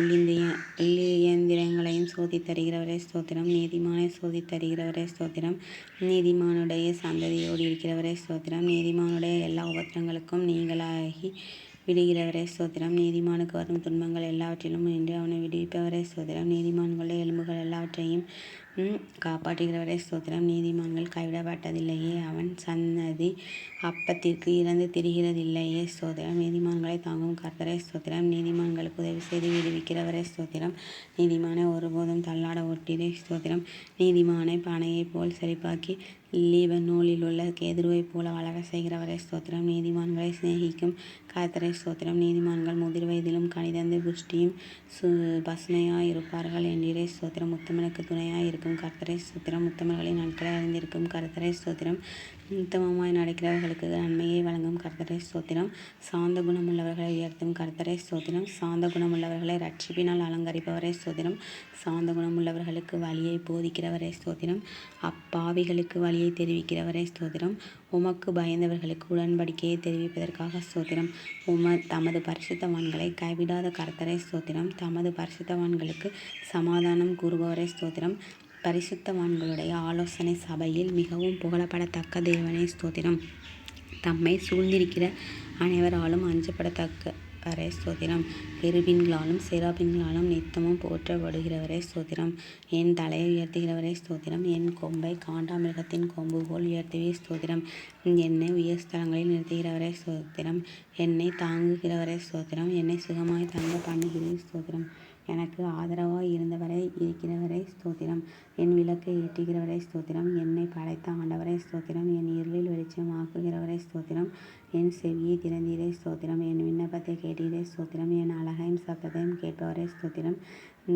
உள்ளியந்திரங்களையும் சோதித் தருகிறவரே ஸ்தோத்திரம். நீதிமானை சோதித் தருகிறவரே ஸ்தோத்திரம். நீதிமானுடைய சந்ததியோடு இருக்கிறவரே ஸ்தோத்திரம். நீதிமானுடைய எல்லா உபத்திரங்களுக்கும் நீங்களாகி விடுகிறவரே ஸ்தோத்திரம். நீதிமானுக்கு வரும் துன்பங்கள் எல்லாவற்றிலும் நின்று அவனை விடுவிப்பவரே ஸ்தோத்திரம். நீதிமான்களுடைய எலும்புகள் எல்லாவற்றையும் காப்பாற்றுகிறவரே ஸ்தோத்திரம். நீதிமான்கள் கைவிடப்பட்டதில்லையே. அவன் சன்னதி அப்பத்திற்கு இறந்து திரிகிறதில்லையே ஸ்தோத்திரம். நீதிமான்களை தாங்கும் கர்த்தரே ஸ்தோத்திரம். நீதிமான்களுக்கு உதவி செய்து விடுவிக்கிறவரே ஸ்தோத்திரம். நீதிமானை ஒருபோதும் தள்ளாட ஒட்டிரே ஸ்தோத்திரம். நீதிமானை பனையைப் போல் செழிப்பாக்கி லீபனோனில் உள்ள கேதுருவைப் போல வளர செய்கிறவரே ஸ்தோத்திரம். நீதிமான்களை சிநேகிக்கும் கர்த்தரே ஸ்தோத்திரம். நீதிமான்கள் முதிர் வயதிலும் கனிதந்து புஷ்டியும் பசுமையாய் இருப்பார்கள் என்றீரே ஸ்தோத்திரம். உத்தமனுக்கு துணையாய் இருக்கும் கர்த்தரே ஸ்தோத்திரம். உத்தமர்களின் நாட்களை அறிந்திருக்கும் கர்த்தரே ஸ்தோத்திரம். உத்தமமாய் நடக்கிறவர்களுக்கு நன்மையை வழங்கும் கர்த்தரே ஸ்தோத்திரம். சாந்த குணமுள்ளவர்களை உயர்த்தும் கர்த்தரே ஸ்தோத்திரம். சாந்த குணமுள்ளவர்களை ரட்சிப்பினால் அலங்கரிப்பவரே ஸ்தோத்திரம். சாந்த குணமுள்ளவர்களுக்கு வழியை போதிக்கிறவரே ஸ்தோத்திரம். அப்பாவிகளுக்கு வழியை தெரிவிக்கிறவரே ஸ்தோத்திரம். உமக்கு பயந்தவர்களுக்கு உடன்படிக்கையை தெரிவிப்பதற்காக ஸ்தோத்திரம். தமது பரிசுத்தவான்களை கைவிடாத கர்த்தரே ஸ்தோத்திரம். தமது பரிசுத்தவான்களுக்கு சமாதானம் கூறுபவரே ஸ்தோத்திரம். பரிசுத்தவான்களுடைய ஆலோசனை சபையில் மிகவும் புகழப்படத்தக்க தேவனே ஸ்தோத்திரம். தம்மை சூழ்ந்திருக்கிற அனைவராலும் அஞ்சப்படத்தக்கவரே ஸ்தோத்திரம். கெருபீன்களாலும் செராபீன்களாலும் நித்தமும் போற்றப்படுகிறவரே ஸ்தோத்திரம். என் தலையை உயர்த்துகிறவரே ஸ்தோத்திரம். என் கொம்பை காண்டாமிருகத்தின் கொம்பு போல் உயர்த்துவீர் ஸ்தோத்திரம். என்னை உயர் ஸ்தலங்களில் நிறுத்துகிறவரே ஸ்தோத்திரம். என்னை தாங்குகிறவரே ஸ்தோத்திரம். என்னை சுகமாய் தங்க பண்ணுகிறீர் ஸ்தோத்திரம். எனக்கு ஆதரவாய் இருந்தவரை இருக்கிறவரே ஸ்தோத்திரம். என் விளக்கை ஏற்றுகிறவரே ஸ்தோத்திரம். என்னை படைத்த ஆண்டவரே ஸ்தோத்திரம். என் இருளில் வெளிச்சம் ஆக்குகிறவரே ஸ்தோத்திரம். என் செவியை திறந்தீரே ஸ்தோத்திரம். என் விண்ணப்பத்தை கேட்டீரே ஸ்தோத்திரம். என் அழகையும் சத்தத்தையும் கேட்பவரே ஸ்தோத்திரம்.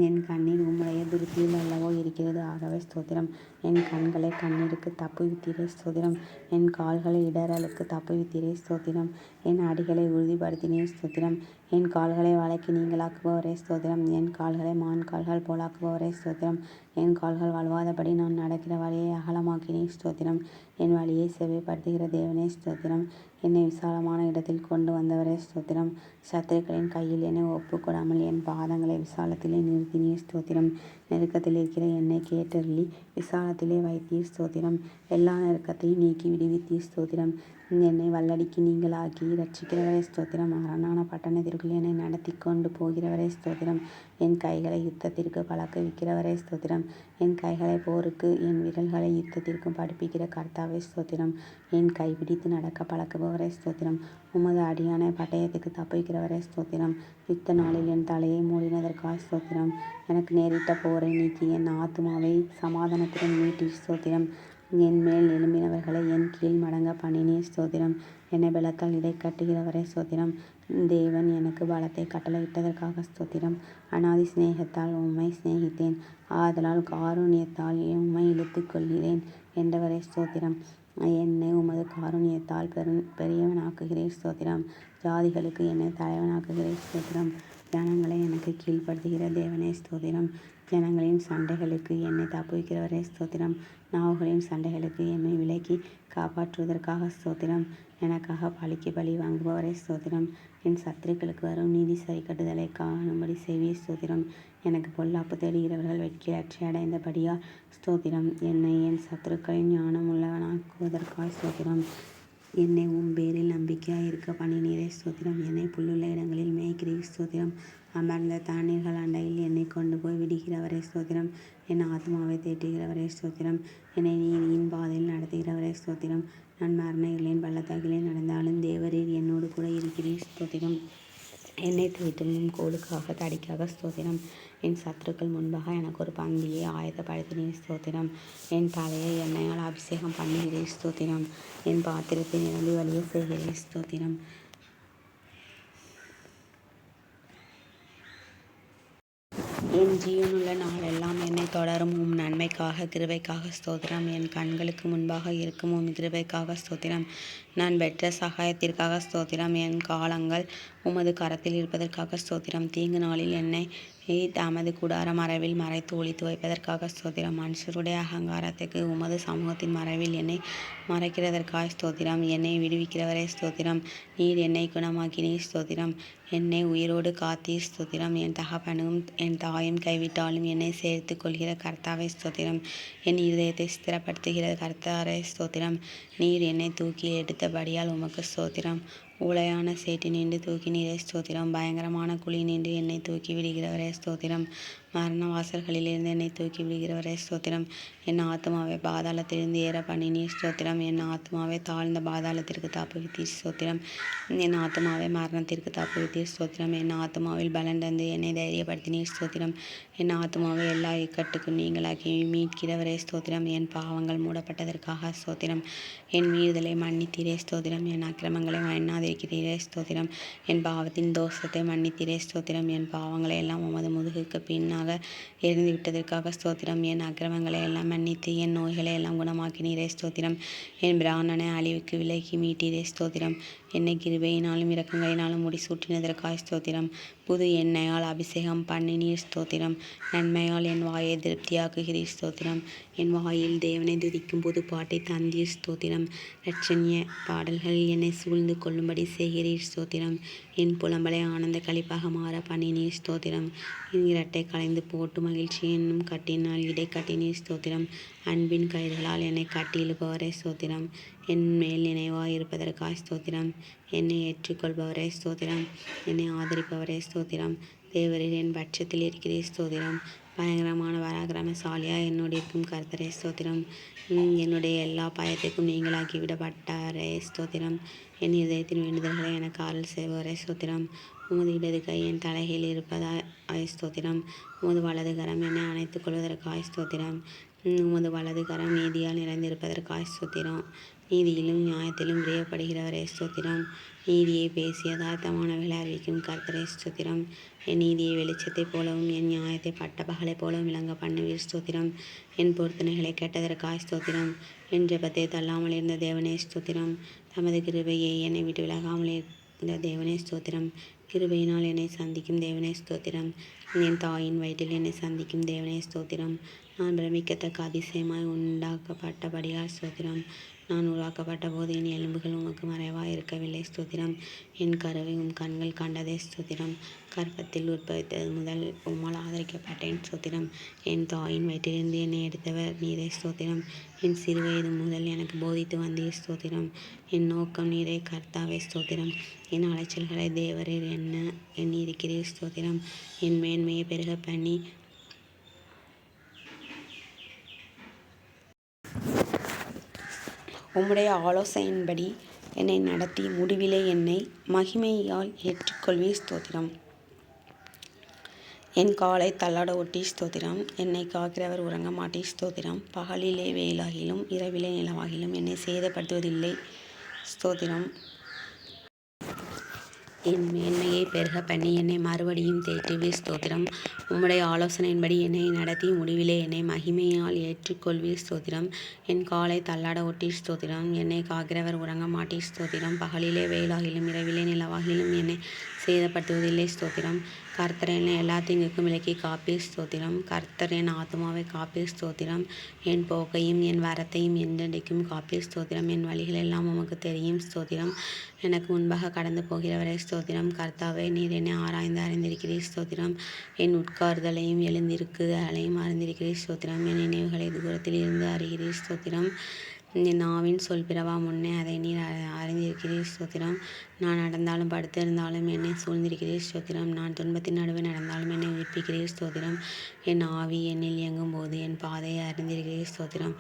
என் கண்ணீர் உம்முடைய துருத்தியில் அல்லவோ இருக்கிறது, ஆகவே ஸ்தோத்திரம். என் கண்களை கண்ணீருக்கு தப்புவித்தீரே ஸ்தோத்திரம். என் கால்களை இடறலுக்கு தப்புவித்தீரே ஸ்தோத்திரம். என் அடிகளை உறுதிப்படுத்தினீர் ஸ்தோத்திரம். என் கால்களை வலைக்கு நீங்களாக்குபவரே ஸ்தோத்திரம். என் கால்களை மான் கால்கள் போலாக்குபவரே ஸ்தோத்திரம். என் கால்கள் வழுவாதபடி நான் நடக்கிற வழியை அகலமாக்கினீர் ஸ்தோத்திரம். என் வழியை செவ்வைப்படுத்துகிற தேவனே ஸ்தோத்திரம். என்னை விசாலமான இடத்தில் கொண்டு வந்தவரே ஸ்தோத்திரம். சத்துருக்களின் கையில் என்னை ஒப்புக்கொடாமல் என் பாதங்களை விசாலத்திலே நிறுத்தினீர் ஸ்தோத்திரம். நெருக்கத்தில் இருக்கிற என்னை கேட்டருளி விசாலத்திலே வைத்தீர் ஸ்தோத்திரம். எல்லா நெருக்கத்தையும் நீக்கி விடுவித்தீர் ஸ்தோத்திரம். என்னை வல்லடிக்கு நீங்களாக்கி ரட்சிக்கிறவரே ஸ்தோத்திரம். அரணான பட்டணத்திற்குள் என்னை நடத்தி கொண்டு போகிறவரே ஸ்தோத்திரம். என் கைகளை யுத்தத்திற்கு பழக்குவிக்கிறவரே ஸ்தோத்திரம். என் கைகளை போருக்கு என் விரல்களை யுத்தத்திற்கும் படிப்பிக்கிற கர்த்தாவே ஸ்தோத்திரம். என் கைப்பிடித்து நடக்க பழக்குபவரே ஸ்தோத்திரம். உமது அடியானை பட்டயத்துக்கு தப்புவிக்கிறவரே ஸ்தோத்திரம். யுத்த நாளில் என் தலையை மூடினதற்காக ஸ்தோத்திரம். எனக்கு நேரிட்ட போரை நீக்கி என் ஆத்துமாவை சமாதானத்துடன் மீட்டீர் ஸ்தோத்திரம். என் மேல் எழும்பினவர்களை என் கீழ் மடங்க பண்ணினீர் ஸ்தோத்திரம். என்னை பலத்தால் இடை கட்டுகிறவரே ஸ்தோத்திரம். தேவன் எனக்கு பலத்தை கட்டளையிட்டதற்காக ஸ்தோத்திரம். அநாதி சிநேகத்தால் உம்மை சிநேகித்தேன், ஆதலால் காருண்யத்தால் உம்மை இழுத்து கொள்கிறேன் என்றவரே ஸ்தோத்திரம். என்னை உமது காருண்யத்தால் பெரியவனாக்குகிறீர் ஸ்தோத்திரம். ஜாதிகளுக்கு என்னை தலைவனாக்குகிறீர் ஸ்தோத்திரம். ஜனங்களை எனக்கு கீழ்ப்படுத்துகிற தேவனே ஸ்தோத்திரம். ஜனங்களின் சண்டைகளுக்கு என்னை தப்புவிக்கிறவரே ஸ்தோத்திரம். நாவுகளின் சண்டைகளுக்கு என்னை விலக்கி காப்பாற்றுவதற்காக ஸ்தோத்திரம். எனக்காக பழிக்கு பழி வாங்குபவரே ஸ்தோத்திரம். என் சத்துருக்களுக்கு வரும் நீதி சரி கட்டுதலை காணும்படி செய்வீர் ஸ்தோத்திரம். எனக்கு பொல்லாப்பு தேடுகிறவர்கள் வெட்கியாட்சி அடைந்தபடியால் ஸ்தோத்திரம். என்னை என் சத்துருக்களின் ஞானம் உள்ளவனாக்குவதற்காக ஸ்தோத்திரம். என்னை பேரில் நம்பிக்கையாய் இருக்க பண்ணினீரே ஸ்தோத்திரம். என்னை புல்லுள்ள இடங்களில் மேய்க்கிறீர் ஸ்தோத்திரம். அமர்ந்த தண்ணீர்கள் அண்டையில் என்னை கொண்டு போய் விடுகிறவரே ஸ்தோத்திரம். என் ஆத்மாவை தேற்றுகிறவரே ஸ்தோத்திரம். என்னை நீதியின் பாதையில் நடத்துகிறவரே ஸ்தோத்திரம். நான் மரண இருளின் பள்ளத்தாக்கிலே நடந்தாலும் தேவரீர் என்னோடு கூட இருக்கிறீர் ஸ்தோத்திரம். என்னை தேற்றும் கோலுக்காக தடிக்காக ஸ்தோத்திரம். என் சத்துருக்கள் முன்பாக எனக்கு ஒரு பந்தியை ஆயத்தப்படுத்தினீர் ஸ்தோத்திரம். என் தலையை எண்ணெயால் அபிஷேகம் பண்ணுகிறீர் ஸ்தோத்திரம். என் பாத்திரத்தை நிரம்பி வழிய செய்கிறீர் ஸ்தோத்திரம். என் ஜீவனுள்ள நாளெல்லாம் என்னை தொடரும் உம் நன்மைக்காக கிருபைக்காக ஸ்தோத்திரம். என் கண்களுக்கு முன்பாக இருக்கும் உம் கிருபைக்காக ஸ்தோத்திரம். நான் பெற்ற சகாயத்திற்காக ஸ்தோத்திரம். என் காலங்கள் உமது கரத்தில் இருப்பதற்காக ஸ்தோத்திரம். தீங்கு நாளில் என்னை தமது கூடார மறைவில் மறைத்து ஒளித்து வைப்பதற்காக ஸ்தோத்திரம். மனுஷருடைய அகங்காரத்துக்கு உமது சமூகத்தின் மறைவில் என்னை மறைக்கிறதற்காக ஸ்தோத்திரம். என்னை விடுவிக்கிறவரே ஸ்தோத்திரம். நீர் என்னை குணமாக்கினீர் ஸ்தோத்திரம். என்னை உயிரோடு காத்தீர் ஸ்தோத்திரம். என் தகப்பனும் என் தாயும் கைவிட்டாலும் என்னை சேர்த்து கொள்கிற கர்த்தாவே ஸ்தோத்திரம். என் இருதயத்தை ஸ்திரப்படுத்துகிற கர்த்தாரே ஸ்தோத்திரம். நீர் என்னை தூக்கி எடுத்தபடியால் உமக்கு ஸ்தோத்திரம். ஊளையான சேட்டி நின்று தூக்கி நீரே ஸ்தோத்திரம். பயங்கரமான குழி நின்று என்னை தூக்கி விடுகிறவரே ஸ்தோத்திரம். மரண வாசல்களிலிருந்து என்னை தூக்கி விடுகிறவரே ஸ்தோத்திரம். என் ஆத்மாவை பாதாளத்திலிருந்து ஏற பண்ணினீர் ஸ்தோத்திரம். என் ஆத்மாவை தாழ்ந்த பாதாளத்திற்கு தப்புவித்தீர் ஸ்தோத்திரம். என் ஆத்மாவை மரணத்திற்கு தப்புவித்தீர் ஸ்தோத்திரம். என் ஆத்மாவில் பலன் தந்து என்னை தைரியப்படுத்தினீர் ஸ்தோத்திரம். என் ஆத்மாவை எல்லா இக்கட்டுக்கும் நீங்களாக்கி மீட்கிறவரே ஸ்தோத்திரம். என் பாவங்கள் மூடப்பட்டதற்காக ஸ்தோத்திரம். என் மீறுதலை மன்னித்தீரே ஸ்தோத்திரம். என் அக்கிரமங்களை எண்ணாதிருக்கிறீரே ஸ்தோத்திரம். என் பாவத்தின் தோஷத்தை மன்னித்தீரே ஸ்தோத்திரம். என் பாவங்களை எல்லாம் உமது முதுகுக்கு பின்னாக எரிந்து விட்டதற்காக ஸ்தோத்திரம். என் அக்கிரமங்களை எல்லாம் மன்னித்து என் நோய்களை எல்லாம் குணமாக்கினீரே ஸ்தோத்திரம். என் பிராணனை அழிவுக்கு விலக்கி மீட்டீரே ஸ்தோத்திரம். என்னை கிருபையினாலும் இரக்கங்களினாலும் முடிசூட்டினதற்காக ஸ்தோத்திரம். புது எண்ணெயால் அபிஷேகம் பண்ணினீர் ஸ்தோத்திரம். நன்மையால் என் வாயை திருப்தியாக்குகிறீர் ஸ்தோத்திரம். என் வாயில் தேவனை துதிக்கும் புது பாட்டை தந்தீர் ஸ்தோத்திரம். இரட்சணிய பாடல்களில் என்னை சூழ்ந்து கொள்ளும்படி செய்கிறீர் ஸ்தோத்திரம். என் புலம்பலை ஆனந்த களிப்பாக மாற பண்ணினீர் ஸ்தோத்திரம். என் இரட்டை கலைந்து போட்டு மகிழ்ச்சி என்னும் கட்டினால் இடை கட்டினீர் ஸ்தோத்திரம். அன்பின் கயிறுகளால் என்னை கட்டி இழுப்பவரே ஸ்தோத்திரம். என் மேல் நினைவாய் இருப்பதற்காக ஸ்தோத்திரம். என்னை ஏற்றுக்கொள்பவரே ஸ்தோத்திரம். என்னை ஆதரிப்பவரே ஸ்தோத்திரம். தேவரீர் என் பட்சத்தில் இருக்கிறீர் ஸ்தோத்திரம். பயங்கரமான பராக்கிரமசாலியாக என்னோடு இருக்கும் கர்த்தரே ஸ்தோத்திரம். என்னுடைய எல்லா பயத்திற்கும் நீங்களாக்கி விடப்பட்டாரே ஸ்தோத்திரம். என் இதயத்தின் வேண்டுதல்களை எனக்கு அருள் செய்பவரே ஸ்தோத்திரம். உமது இடது கை என் தலையில் இருப்பதாய் ஸ்தோத்திரம். உமது வலது கரம் என்னை அணைத்துக் கொள்வதற்காய் ஸ்தோத்திரம். உமது வலது கரம் நீதியால் நிறைந்திருப்பதற்காய் ஸ்தோத்திரம். நீதியிலும் நியாயத்திலும் பிரியப்படுகிறவரே ஸ்தோத்திரம். நீதியை பேசி யதார்த்தமானவர்களை அறிவிக்கும் கர்த்தரே ஸ்தோத்திரம். என் நீதியை வெளிச்சத்தைப் போலவும் என் நியாயத்தை பட்ட பகலைப் போலவும் விளங்க பண்ணுவீர் ஸ்தோத்திரம். என் பொருத்தனைகளை கேட்டதற்காய் ஸ்தோத்திரம். என் ஜெபத்தை தள்ளாமல் இருந்த தேவனே ஸ்தோத்திரம். தமது கிருபையை என்னை விட்டு விலகாமல் இருந்த தேவனே ஸ்தோத்திரம். கிருபையினால் என்னை சந்திக்கும் தேவனே ஸ்தோத்திரம். என் தாயின் வயிற்றில் என்னை சந்திக்கும் தேவனே ஸ்தோத்திரம். நான் பிரமிக்கத்தக்க அதிசயமாய் உண்டாக்கப்பட்டபடியால் ஸ்தோத்திரம். நான் உருவாக்கப்பட்ட போது என் எலும்புகள் உமக்கு மறைவாக இருக்கவில்லை ஸ்தோத்திரம். என் கருவை கண்கள் கண்டதே ஸ்தோத்திரம். கர்ப்பத்தில் உற்பவித்தது முதல் உம்மால் ஆதரிக்கப்பட்டேன் ஸ்தோத்திரம். என் தாயின் வயிற்றிலிருந்து என்னை எடுத்தவர் நீரே ஸ்தோத்திரம். என் சிறுவயது முதல் எனக்கு போதித்து வந்தீர் ஸ்தோத்திரம். என் நோக்கம் நீரே கர்த்தாவே ஸ்தோத்திரம். என் அலைச்சல்களை தேவரீர் என்ன எண்ணியிருக்கிறீர் ஸ்தோத்திரம். என் மேன்மையை பெருக பண்ணி உம்முடைய ஆலோசனையின்படி என்னை நடத்தி முடிவிலே என்னை மகிமையால் ஏற்றுக்கொள்வீர் ஸ்தோத்திரம். என் காலை தள்ளாட ஒட்டி ஸ்தோத்திரம். என்னை காக்கிறவர் உறங்க மாட்டீர் ஸ்தோத்திரம். பகலிலே வெயிலாகிலும் இரவிலே நிலவாகிலும் என்னை சேதப்படுத்துவதில்லை ஸ்தோத்திரம். என் மேன்மையை பெருக பண்ணி என்னை மறுபடியும் தேற்றுவீர் ஸ்தோத்திரம். உம்முடைய ஆலோசனையின்படி என்னை நடத்தி முடிவிலே என்னை மகிமையால் ஏற்றுக்கொள்வீர் ஸ்தோத்திரம். என் காலை தள்ளாட ஒட்டீர் ஸ்தோத்திரம். என்னை காக்கிறவர் உறங்க மாட்டீர் ஸ்தோத்திரம். பகலிலே வெயிலாகிலும் இரவிலே நிலவாகிலும் என்னை சேதப்படுத்துவதில்லை ஸ்தோத்திரம். கர்த்தர் என்னை எல்லா தீங்குக்கும் விலக்கி காப்பீர் ஸ்தோத்திரம். கர்த்தர் என் ஆத்துமாவை காப்பீர் ஸ்தோத்திரம். என் போக்கையும் என் வரத்தையும் என்றென்றைக்கும் காப்பீர் ஸ்தோத்திரம். என் வழிகள் எல்லாம் உமக்கு தெரியும் ஸ்தோத்திரம். எனக்கு முன்பாக கடந்து போகிறவரே ஸ்தோத்திரம். கர்த்தாவே, நீர் என்னை ஆராய்ந்து அறிந்திருக்கிறீர் ஸ்தோத்திரம். என் உட்கார்தலையும் எழுந்திருக்குதலையும் அறிந்திருக்கிறீர் ஸ்தோத்திரம். என் நினைவுகளை தூரத்தில் இருந்து அறிகிறீர் ஸ்தோத்திரம். என் நாவின் சொல் பிறவா முன்னே அதை நீர் அறிந்திருக்கிறீர் ஸ்தோத்திரம். நான் நடந்தாலும் படுத்திருந்தாலும் என்னை சூழ்ந்திருக்கிறீர் ஸ்தோத்திரம். நான் துன்பத்தின் நடுவே நடந்தாலும் என்னை உயிர்ப்பிக்கிறீர் ஸ்தோத்திரம். என் ஆவி என்னில் இயங்கும் போது என் பாதையை அறிந்திருக்கிறீர் ஸ்தோத்திரம்.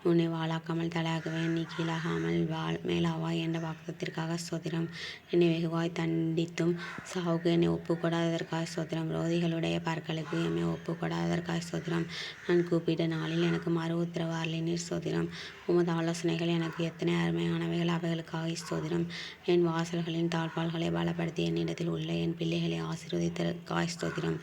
உன்னை வாளாக்காமல் தலையாக்குவேன், நீ கீழாகாமல் மேலாவாய் என்ற வாக்குத்தத்திற்காக ஸ்தோத்திரம். என்னை வெகுவாய் தண்டித்தும் சாவுக்கு என்னை ஒப்புக்கொடாததற்காக ஸ்தோத்திரம். விரோதிகளுடைய பற்களுக்கு என்னை ஒப்புக்கொடாததற்காக ஸ்தோத்திரம். நான் கூப்பிட்ட நாளில் எனக்கு மறு உத்தரவு அருளினீர் ஸ்தோத்திரம். உமது ஆலோசனைகள் எனக்கு எத்தனை அருமையானவைகள், அவைகளுக்காக ஸ்தோத்திரம். என் வாசல்களின் தாழ்பால்களை பலப்படுத்தி என்னிடத்தில் உள்ள என் பிள்ளைகளை ஆசீர்வதித்ததற்காக ஸ்தோத்திரம்.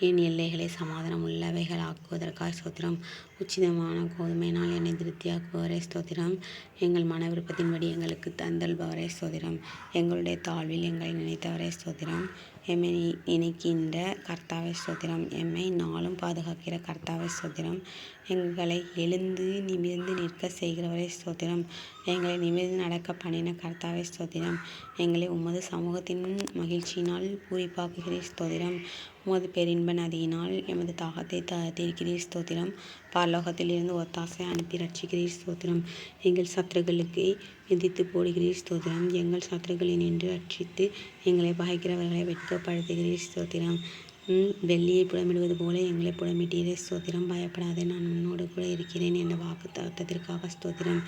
என் எல்லைகளை சமாதானம் உள்ளவைகள் ஆக்குவதற்காக ஸ்தோத்திரம். உச்சிதமான கோதுமையினால் என்னை திருப்தியாக்குபவரே ஸ்தோத்திரம். எங்கள் மன விருப்பத்தின்படி எங்களுக்கு தந்தல்பவரே ஸ்தோத்திரம். எங்களுடைய தாழ்வில் எங்களை நினைத்தவரே ஸ்தோத்திரம். எம்மை நினைக்கின்ற கர்த்தாவே ஸ்தோத்திரம். எம்மை நாளும் பாதுகாக்கிற கர்த்தாவே ஸ்தோத்திரம். எங்களை எழுந்து நிமிர்ந்து நிற்க செய்கிறவரே ஸ்தோத்திரம். எங்களை நிமிர்ந்து நடக்க பண்ணின கர்த்தாவே ஸ்தோத்திரம். எங்களை உமது சமூகத்தின் மகிழ்ச்சியினால் பூரிப்பாக்குகிறீர் ஸ்தோத்திரம். உமது பெரின்ப நதியினால் எமது தாகத்தை தீர்க்கிறீர் ஸ்தோத்திரம். பரலோகத்திலிருந்து ஒத்தாசை அனுப்பி ரட்சிக்கிறீர் ஸ்தோத்திரம். எங்கள் சத்துருக்களுக்கு மிதித்து போடுகிறீர் ஸ்தோத்திரம். எங்கள் சத்துருக்களை நின்று ரட்சித்து எங்களை பகைக்கிறவர்களை வெட்கப்படுத்துகிறீர் ஸ்தோத்திரம். வெள்ளியை புடமிடுவது போல எங்களை புடமிட்டீரே ஸ்தோத்திரம். பயப்படாதே, நான் உன்னோடு கூட இருக்கிறேன் என்ற வாக்கு தத்தத்திற்காக ஸ்தோத்திரம்.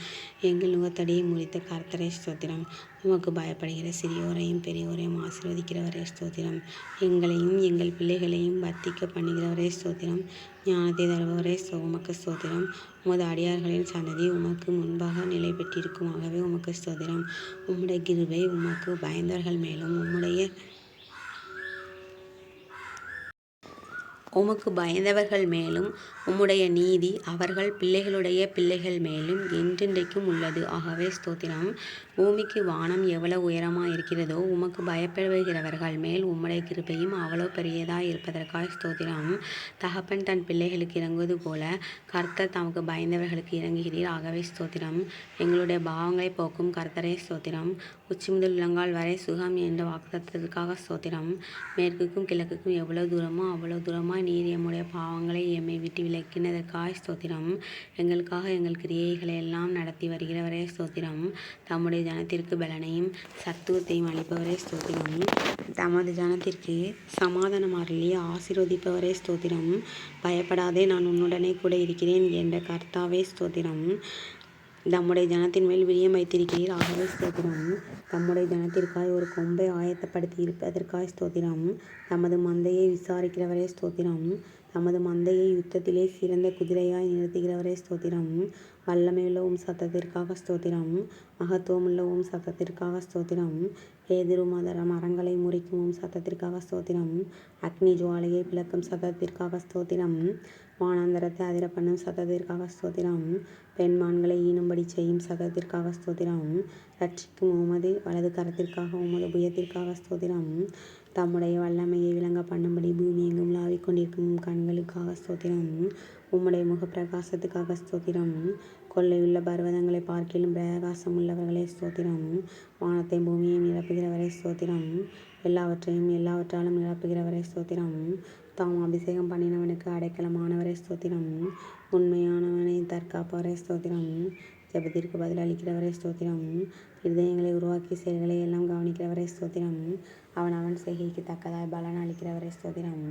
எங்கள் நுகத்தடியை முறித்த கர்த்தரே ஸ்தோத்திரம். உமக்கு பயப்படுகிற சிறியோரையும் பெரியோரையும் ஆசீர்வதிக்கிறவரே ஸ்தோத்திரம். எங்களையும் எங்கள் பிள்ளைகளையும் வர்த்திக்க பண்ணுகிறவரே ஸ்தோத்திரம். ஞானத்தை தருபவரே உமக்கு ஸ்தோத்திரம். உமது அடியார்களின் சந்ததி உமக்கு முன்பாக நிலை பெற்றிருக்குமாகவே உமக்கு ஸ்தோத்திரம். உம்முடைய கிருபை உமக்கு பயந்தவர்கள் மேலும் உமக்கு பயந்தவர்கள் மேலும் உம்முடைய நீதி அவர்கள் பிள்ளைகளுடைய பிள்ளைகள் மேலும் என்றென்றைக்கும் உள்ளது. ஆகவே ஸ்தோத்திரம். பூமிக்கு வானம் எவ்வளவு உயரமாக இருக்கிறதோ உமக்கு பயப்படுகிறவர்கள் மேல் உம்முடைய கிருபையும் அவ்வளவு பெரியதாய் இருப்பதற்காக ஸ்தோத்திரம். தகப்பன் தன் பிள்ளைகளுக்கு இறங்குவது போல கர்த்தர் தமக்கு பயந்தவர்களுக்கு இறங்குகிறீர். ஆகவே ஸ்தோத்திரம். எங்களுடைய பாவங்களை போக்கும் கர்த்தரே ஸ்தோத்திரம். உச்சி முதல் உள்ளங்கால் வரை சுகம் என்ற வாக்குத்தத்திற்காக ஸ்தோத்திரம். மேற்குக்கும் கிழக்குக்கும் எவ்வளவு தூரமோ அவ்வளவு தூரமாய் நீர் எம்முடைய பாவங்களை எம்மை விட்டு விலக்கினதற்காக ஸ்தோத்திரம். எங்களுக்காக எங்கள் கிரியைகளை எல்லாம் நடத்தி வருகிறவரே ஸ்தோத்திரம். தம்முடைய ஜனத்திற்கு பலனையும் சத்துவத்தையும் அளிப்பவரே ஸ்தோத்திரம். தமது ஜனத்திற்கு சமாதானம் அருளி ஆசீர்வதிப்பவரே ஸ்தோத்திரம். பயப்படாதே, நான் உன்னுடனே கூட இருக்கிறேன் என்ற கர்த்தாவே ஸ்தோத்திரம். தம்முடைய ஜனத்தின் மேல் விரியம் வைத்திருக்கிறீர். ஆகவே ஸ்தோத்திரம். தம்முடைய ஜனத்திற்காய் ஒரு கொம்பை ஆயத்தப்படுத்தி இருப்பதற்காய் ஸ்தோத்திரம். தமது மந்தையை விசாரிக்கிறவரே ஸ்தோத்திரம். தமது மந்தையை யுத்தத்திலே சிறந்த குதிரையாய் நிறுத்துகிறவரே ஸ்தோத்திரம். வல்லமையுள்ள சத்தத்திற்காக ஸ்தோத்திரம். மகத்துவமுள்ள சத்தத்திற்காக ஸ்தோத்திரம். கேதுரு மரங்களை முறிக்கும் சத்தத்திற்காக ஸ்தோத்திரம். அக்னி ஜுவாலையை பிளக்கும் சத்தத்திற்காக ஸ்தோத்திரம். வானாந்தரத்தை அதிர பண்ணும் சத்தத்திற்காக ஸ்தோத்திரம். பெண்மான்களை ஈனும்படி செய்யும் சத்தத்திற்காக ஸ்தோத்திரம். ரட்சிக்கும் உமது வலது கரத்திற்காக உமது புயத்திற்காக ஸ்தோத்திரம். தம்முடைய வல்லமையை விளங்க பண்ணும்படி பூமி எங்கும் லாவிக் கொண்டிருக்கும் கண்களுக்காக ஸ்தோத்திரம். உம்முடைய முகப்பிரகாசத்துக்காக ஸ்தோத்திரம். கொள்ளையுள்ள பர்வதங்களை பார்க்கிலும் பிரகாசம் உள்ளவர்களே ஸ்தோத்திரம். வானத்தை பூமியையும் நிரப்புகிறவரே ஸ்தோத்திரம். எல்லாவற்றையும் எல்லாவற்றாலும் நிரப்புகிறவரே ஸ்தோத்திரம். தாம் அபிஷேகம் பண்ணினவனுக்கு அடைக்கலமானவரே ஸ்தோத்திரம். உண்மையானவனை தற்காப்பவரே ஸ்தோத்திரம். ஜெபத்திற்கு பதில் அளிக்கிறவரே ஸ்தோத்திரம். இருதயங்களை உருவாக்கி செயல்களை எல்லாம் கவனிக்கிறவரே ஸ்தோத்திரம். அவன் செய்கைக்கு தக்கதாய் பலன் அளிக்கிறவரே ஸ்தோத்திரம்.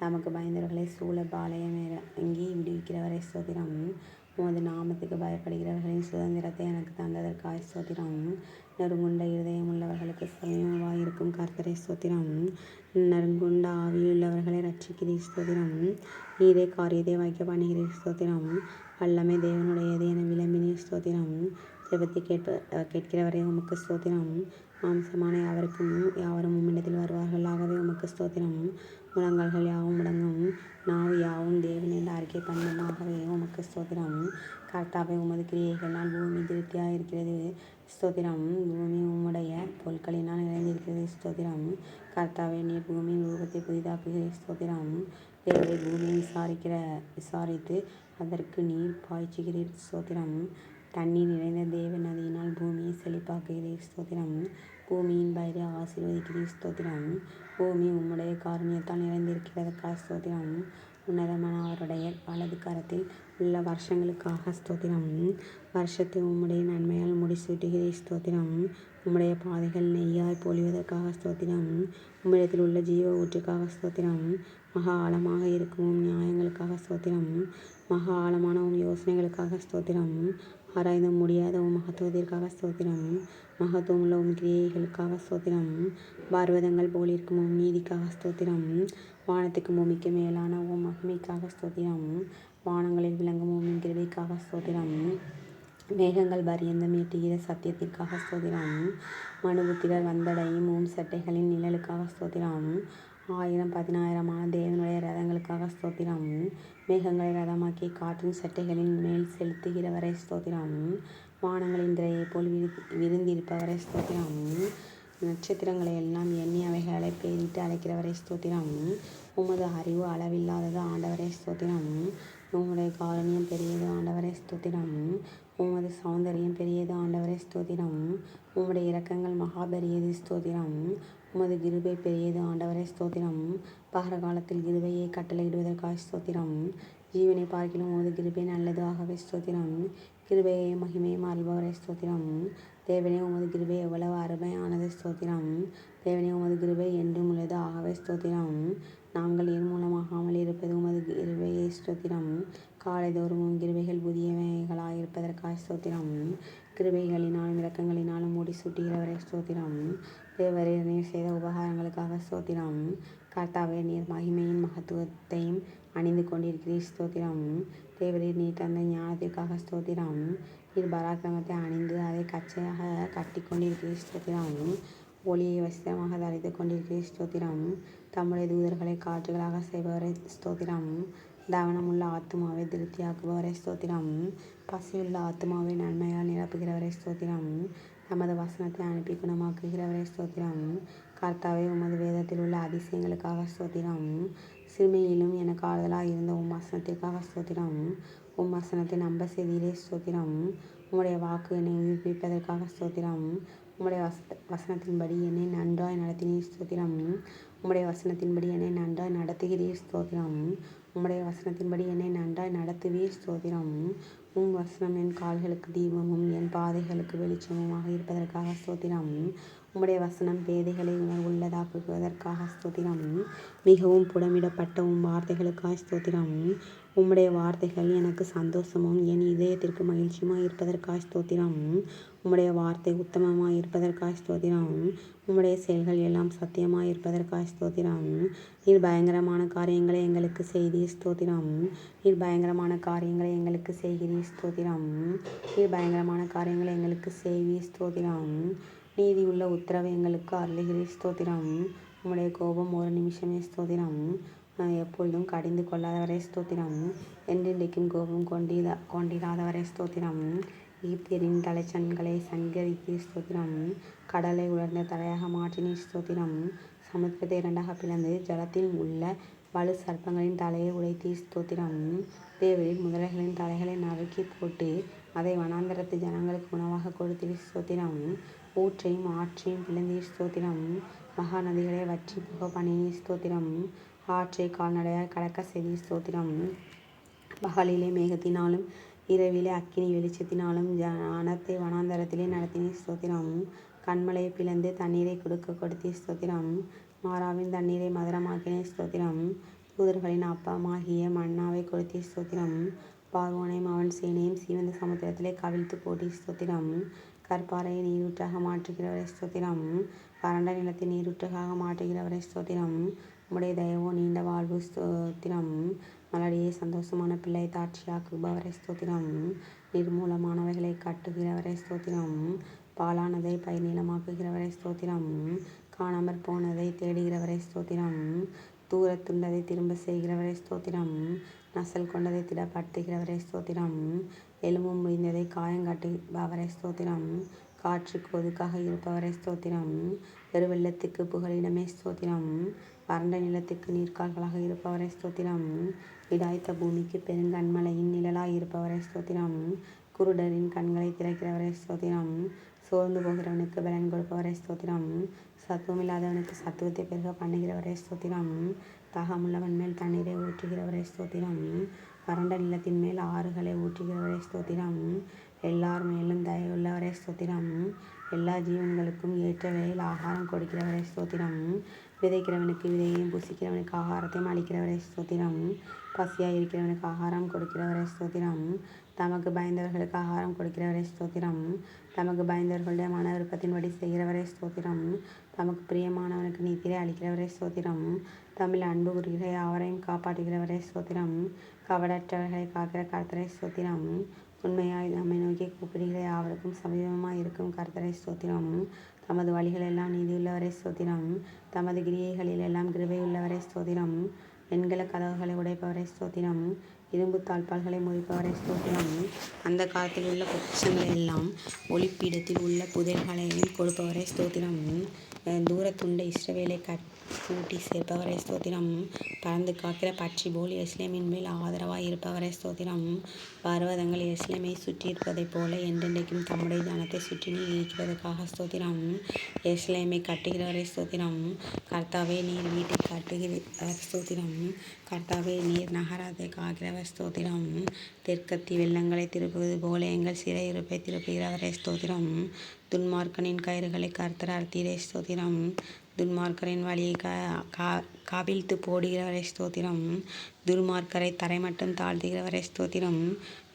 தமக்கு பயந்தவர்களை சூழ பாளையம் இறங்கி விடுவிக்கிறவரே ஸ்தோத்திரம். உமது நாமத்துக்கு பயப்படுகிறவர்களின் சுதந்திரத்தை எனக்கு தந்ததற்காக ஸ்தோத்திரம். நறுங்குண்ட இருதயம் உள்ளவர்களுக்கு சமயமாய் இருக்கும் கர்த்தரே ஸ்தோத்திரம். நறுங்குண்ட ஆவியுள்ளவர்களை ரட்சிக்கிறீர் ஸ்தோத்திரம். நீரே காரியத்தை வைக்க பண்ணுகிறீர் ஸ்தோத்திரம். வல்லமை தேவனுடையது என விளம்பினீர் ஸ்தோத்திரம். ஜெபத்தை கேட்கிறவரே உமக்கு ஸ்தோத்திரம். மாம்சமான யாவரும் உம்மிடத்தில் வருவார்கள். ஆகவே உமக்கு ஸ்தோத்திரம். முழங்கால்கள் யாவும் முடங்கும், நாவு யாவும் தேவன் என்று அறிக்கை பண்ணும். ஆகவே உமக்கு ஸ்தோத்திரம். கர்த்தாவே, உமது கிரியைகளால் பூமி திருப்தியாக இருக்கிறது ஸ்தோத்திரம். பூமி உம்முடைய பொருட்களினால் நிறைந்திருக்கிறது ஸ்தோத்திரம். கர்த்தாவே, நீர் பூமியின் ரூபத்தை புதிதாக்குகிறீர் ஸ்தோத்திரம். தேவரை பூமியை விசாரித்து அதற்கு நீர் பாய்ச்சுகிறீர் ஸ்தோத்திரம். தண்ணீர் நிறைந்த தேவ நதியினால் பூமியை செழிப்பாக்குகிறீர் ஸ்தோத்திரம். பூமியின் பயிரை ஆசீர்வதிக்கிறீர் ஸ்தோத்திரம். பூமி உம்முடைய காருண்யத்தால் நிறைந்திருக்கிறதற்காக ஸ்தோத்திரம். உன்னதமான அவருடைய வலது கரத்தில் உள்ள வருஷங்களுக்காக ஸ்தோத்திரம். வருஷத்தை உம்முடைய நன்மையால் முடிசூட்டுகிறீர் ஸ்தோத்திரம். உம்முடைய பாதைகள் நெய்யாய் பொழிவதற்காக ஸ்தோத்திரம். உம்மிடத்தில் உள்ள ஜீவ ஊற்றுக்காக ஸ்தோத்திரம். மகா ஆழமாக இருக்கும் உம் நியாயங்களுக்காக ஸ்தோத்திரம். மகா ஆழமான உம் யோசனைகளுக்காக ஸ்தோத்திரம். ஆராய்ந்து முடியாத உம் மகத்துவத்திற்காக ஸ்தோத்திரம். மகத்துவமுள்ள உம் கிரியைகளுக்காக ஸ்தோத்திரம். பர்வதங்கள் போலிருக்கும் உம் நீதிக்காக ஸ்தோத்திரம். வானத்துக்கு பூமிக்கு மேலான உம் மகிமைக்காக ஸ்தோத்திரம். வானங்களில் விளங்கும் உம் கிருபைக்காக ஸ்தோத்திரம். மேகங்கள் பரியந்தம் எட்டுகிற சத்தியத்திற்காக ஸ்தோத்திரம். மனுபுத்திரர் வந்தடையும் உம் சட்டைகளின் நிழலுக்காக ஸ்தோத்திரம். 1000 தேவனுடைய ரதங்களுக்காக ஸ்தோத்திரம். மேகங்களை ரதமாக்கி காற்றின் சட்டைகளின் மேல் செலுத்துகிறவரை ஸ்தோத்திரம். வானங்களின் திரையை போல் விரிந்திருப்பவரை ஸ்தோத்திரம். நட்சத்திரங்களை எல்லாம் எண்ணி அவைகளை பெயரிட்டு அழைக்கிறவரை ஸ்தோத்திரம். உமது அறிவு அளவில்லாதது ஆண்டவரே ஸ்தோத்திரம். உம்முடைய காருண்யம் பெரியது ஆண்டவரே ஸ்தோத்திரம். உமது சௌந்தரியம் பெரியது ஆண்டவரே ஸ்தோத்திரம். உம்முடைய இரக்கங்கள் மகா பெரியது ஸ்தோத்திரம். உமது கிருபை பெரியது ஆண்டவரே ஸ்தோத்திரம். பகர காலத்தில் கிருபையை கட்டளையிடுவதற்காக ஸ்தோத்திரம். ஜீவனை பார்க்கிலும் உமது கிருபை நல்லது ஆகவே ஸ்தோத்திரம். கிருபையையும் மகிமையும் அருள்பவரே ஸ்தோத்திரம். தேவனே உமது கிருபை எவ்வளவு அருமையானது ஸ்தோத்திரம். தேவனே உமது கிருபை என்றும் உள்ளது ஆகவே ஸ்தோத்திரம். நாங்கள் நிர்மூலமாகாமல் இருப்பது உமது கிருபையை ஸ்தோத்திரம். காலைதோறும் உம் கிருபைகள் புதியவைகளாயிருப்பதற்காக ஸ்தோத்திரம். கிருபைகளினாலும் இரக்கங்களினாலும் முடிசூட்டுகிறவரே ஸ்தோத்திரம். தேவரீர் நீர் செய்த உபகாரங்களுக்காக ஸ்தோத்திரம். கர்த்தாவே நீர் மகிமையின் மகத்துவத்தையும் அணிந்து கொண்டிருக்கிறீர் ஸ்தோத்திரம். தேவரீர் நீர் தந்த ஞானத்திற்காக ஸ்தோத்திரம். நீர் பராக்கிரமத்தை அணிந்து அதை கச்சையாக கட்டி கொண்டிருக்கிறீர் ஸ்தோத்திரம். ஒளியை வஸ்திரமாக தரித்து கொண்டிருக்கிறீர் ஸ்தோத்திரம். தம்முடைய தூதர்களை காற்றுகளாக செய்பவரை ஸ்தோத்திரம். தவனமுள்ள ஆத்துமாவை திருப்தியாக்குபவரை ஸ்தோத்திரம். பசியுள்ள ஆத்துமாவை நன்மையால் நிரப்புகிறவரை ஸ்தோத்திரம். தமது வசனத்தை அனுப்பி குணமாக்குகிறவரை ஸ்தோத்திரம். கர்த்தாவே உமது வேதத்தில் உள்ள அதிசயங்களுக்காக ஸ்தோத்திரம். சிறுமையிலும் எனக்கு ஆறுதலாக இருந்த உம் வசனத்திற்காக ஸ்தோத்திரம். உம் வசனத்தை நம்ப செய்தீரே ஸ்தோத்திரம். உம்முடைய வாக்கு என்னை உயிர்ப்பிப்பதற்காக ஸ்தோத்திரம். உம்முடைய வசனத்தின்படி என்னை நன்றாய் நடத்தினீர் ஸ்தோத்திரம். உம்முடைய வசனத்தின்படி என்னை நன்றாய் நடத்துகிறீர் ஸ்தோத்திரம். உம்முடைய வசனத்தின்படி என்னை நன்றாய் நடத்துவீர் ஸ்தோத்திரம். உம் வசனம் என் கால்களுக்கு தீபமும் என் பாதைகளுக்கு வெளிச்சமுமாக இருப்பதற்காக ஸ்தோத்திரம். உம்முடைய வசனம் பேதைகளை உணர்வுள்ளதாக்குவதற்காக ஸ்தோத்திரம். மிகவும் புடமிடப்பட்ட உம் வார்த்தைகளுக்காக ஸ்தோத்திரம். உம்முடைய வார்த்தைகள் எனக்கு சந்தோஷமும் என் இதயத்திற்கு மகிழ்ச்சியுமாய் இருப்பதற்காக ஸ்தோத்திரம். உம்முடைய வார்த்தை உத்தமமாய் இருப்பதற்காக ஸ்தோத்திரம். உம்முடைய செயல்கள் எல்லாம் சத்தியமாய் இருப்பதற்காக ஸ்தோத்திரம். நீர் பயங்கரமான காரியங்களை எங்களுக்கு செய்தீர் ஸ்தோத்திரம். நீர் பயங்கரமான காரியங்களை எங்களுக்கு செய்கிறீர் ஸ்தோத்திரம். நீர் பயங்கரமான காரியங்களை எங்களுக்கு செய்வீர் ஸ்தோத்திரம். நீதியுள்ள உத்தரவை எங்களுக்கு அருளுகிறீர் ஸ்தோத்திரம். உம்முடைய கோபம் ஒரு நிமிஷமே ஸ்தோத்திரம். எப்பொழுதும் கடிந்து கொள்ளாதவரே ஸ்தோத்திரம். என்றென்றைக்கும் கோபம் கொண்டிராதவரே ஸ்தோத்திரம். எகிப்தியரின் தலைச்சன்களை சங்கரித்தீர் ஸ்தோத்திரம். கடலை உலர்ந்த தலையாக மாற்றினீர் ஸ்தோத்திரம். சமுத்திரத்தை இரண்டாக பிளந்து ஜலத்தில் உள்ள வலு சர்ப்பங்களின் தலையை உடைத்தீர் ஸ்தோத்திரம். தேவரீர் முதலைகளின் தலைகளை நறுக்கி போட்டு அதை வனாந்தரத்து ஜனங்களுக்கு உணவாக கொடுத்தீர் ஸ்தோத்திரம். ஊற்றையும் ஆற்றையும் பிளந்தீர் ஸ்தோத்திரம். மகா நதிகளை வற்றி போக பண்ணினீர் ஸ்தோத்திரம். ஆற்றை கால்நடையாய் கடக்க செய்தீர் ஸ்தோத்திரம். பகலிலே மேகத்தினாலும் இரவிலே அக்கினி வெளிச்சத்தினாலும் ஜனத்தை வனாந்தரத்திலே நடத்தினீர் ஸ்தோத்திரம். கண்மலையை பிளந்து தண்ணீரை கொடுத்தீர் ஸ்தோத்திரம். மாறாவின் தண்ணீரை மதுரமாக்கினீர் ஸ்தோத்திரம். தூதர்களின் அப்பமாகிய மன்னாவை கொடுத்தீர் ஸ்தோத்திரம். பார்வோனையும் அவன் சேனையும் சீவந்த சமுத்திரத்திலே கவிழ்த்து போட்டீர் ஸ்தோத்திரம். கற்பாறையை நீரூற்றாக மாற்றுகிறவரை ஸ்தோத்திரம். வறண்ட நிலத்தை நீரூற்றாக மாற்றுகிறவரை ஸ்தோத்திரம். உம்முடைய தயவோ நீண்ட வாழ்வு ஸ்தோத்திரம். மலடியை சந்தோஷமான பிள்ளை தாட்சியாக்குபவரை ஸ்தோத்திரம். நிர்மூலமானவைகளை கட்டுகிறவரை ஸ்தோத்திரம். பாலானதை பயிர் நீளமாக்குகிறவரை ஸ்தோத்திரம். காணாமற் போனதை தேடுகிறவரை ஸ்தோத்திரம். தூரத்துண்டதை திரும்ப செய்கிறவரை ஸ்தோத்திரம். நசல் கொண்டதை திடப்படுத்துகிறவரை ஸ்தோத்திரம். எலும்பும் முறிந்ததை காயங்கட்டுபவரை ஸ்தோத்திரம். காற்றுக்கு ஒதுக்காக இருப்பவரை ஸ்தோத்திரம். பெருவெள்ளத்துக்கு புகலிடமே ஸ்தோத்திரம். வறண்ட நிலத்துக்கு நீர்க்கால்களாக இருப்பவரை ஸ்தோத்திரம். இடாய்த்த பூமிக்கு பெருங்கண்மலையின் நிழலாய் இருப்பவரை ஸ்தோத்திரம். குருடரின் கண்களை திறக்கிறவரை ஸ்தோத்திரம். சோர்ந்து போகிறவனுக்கு பலன் கொடுப்பவரே ஸ்தோத்திரம். சத்துவமில்லாதவனுக்கு சத்துவத்தை பெருக பண்ணுகிறவரே ஸ்தோத்திரம். தாகமுள்ளவன் மேல் தண்ணீரை ஊற்றுகிறவரே ஸ்தோத்திரம். வறண்ட நிலத்தின் மேல் ஆறுகளை ஊற்றுகிறவரே ஸ்தோத்திரம். எல்லார் மேலும் தயவுள்ளவரே ஸ்தோத்திரம். எல்லா ஜீவன்களுக்கும் ஏற்ற வேளையில் ஆகாரம் கொடுக்கிறவரே ஸ்தோத்திரம். விதைக்கிறவனுக்கு விதையையும் புசிக்கிறவனுக்கு ஆகாரத்தையும் அளிக்கிறவரே ஸ்தோத்திரம். பசியாய் இருக்கிறவனுக்கு ஆகாரம் கொடுக்கிறவரே ஸ்தோத்திரம். தமக்கு பயந்தவர்களுக்கு ஆகாரம் கொடுக்கிறவரே ஸ்தோத்திரம். தமக்கு பயந்தவர்களுடைய மன விருப்பத்தின்படி செய்கிறவரே ஸ்தோத்திரம். தமக்கு பிரியமானவனுக்கு நீதிரை அளிக்கிறவரே ஸ்தோத்திரம். தமிழ் அன்பு கூறுகிற யாவரையும் காப்பாற்றுகிறவரே ஸ்தோத்திரம். கவடற்றவர்களை காக்கிற கர்த்தரை ஸ்தோத்திரம். உண்மையாய் நம்மை நோக்கி கூப்பிடுகிற யாவருக்கும் சமீபமாய் இருக்கும் கர்த்தரை ஸ்தோத்திரம். தமது வழிகளெல்லாம் நீதியுள்ளவரே ஸ்தோத்திரம். தமது கிரியைகளில் எல்லாம் கிருபையுள்ளவரே ஸ்தோத்திரம். வெண்கல கதவுகளை உடைப்பவரே ஸ்தோத்திரம். இரும்பு தாழ்பால்களை முறிப்பவரே ஸ்தோத்திரம். அந்த காலத்தில் உள்ள பொக்கிஷங்களை எல்லாம் ஒளிப்பீடத்தில் உள்ள புதைகளையும் கொடுப்பவரே ஸ்தோத்திரம். தூரத்துண்ட இஸ்ரவேலை கூட்டி சேர்ப்பவரே ஸ்தோத்திரம். பறந்து காக்கிற பட்சி போல் எருசலேமின் மேல் ஆதரவாய் இருப்பவரே ஸ்தோத்திரம். பர்வதங்கள் எருசலேமை சுற்றி இருப்பதைப் போல என்றென்றைக்கும் தம்முடைய ஜனத்தை சுற்றி நீர் இருக்கிறதுக்காக ஸ்தோத்திரம். எருசலேமை கட்டுகிறவரே ஸ்தோத்திரம். கர்த்தாவே நீர் வீட்டை கட்டுகிறவர் ஸ்தோத்திரம். கர்த்தாவே நீர் நகரத்தை காக்கிறவர் ஸ்தோத்திரம். தெற்கத்தி வெள்ளங்களை திருப்புவது போல எங்கள் சிறையிருப்பை திருப்புகிறவரே ஸ்தோத்திரம். துன்மார்க்கனின் கயிறுகளை கர்த்தர் அறுத்தீரே ஸ்தோத்திரம். துன்மார்க்கரின் வழியை கவிழ்த்து போடுகிறவரே ஸ்தோத்திரம். துன்மார்க்கரை தரை மட்டும் தாழ்த்துகிறவரே ஸ்தோத்திரம்.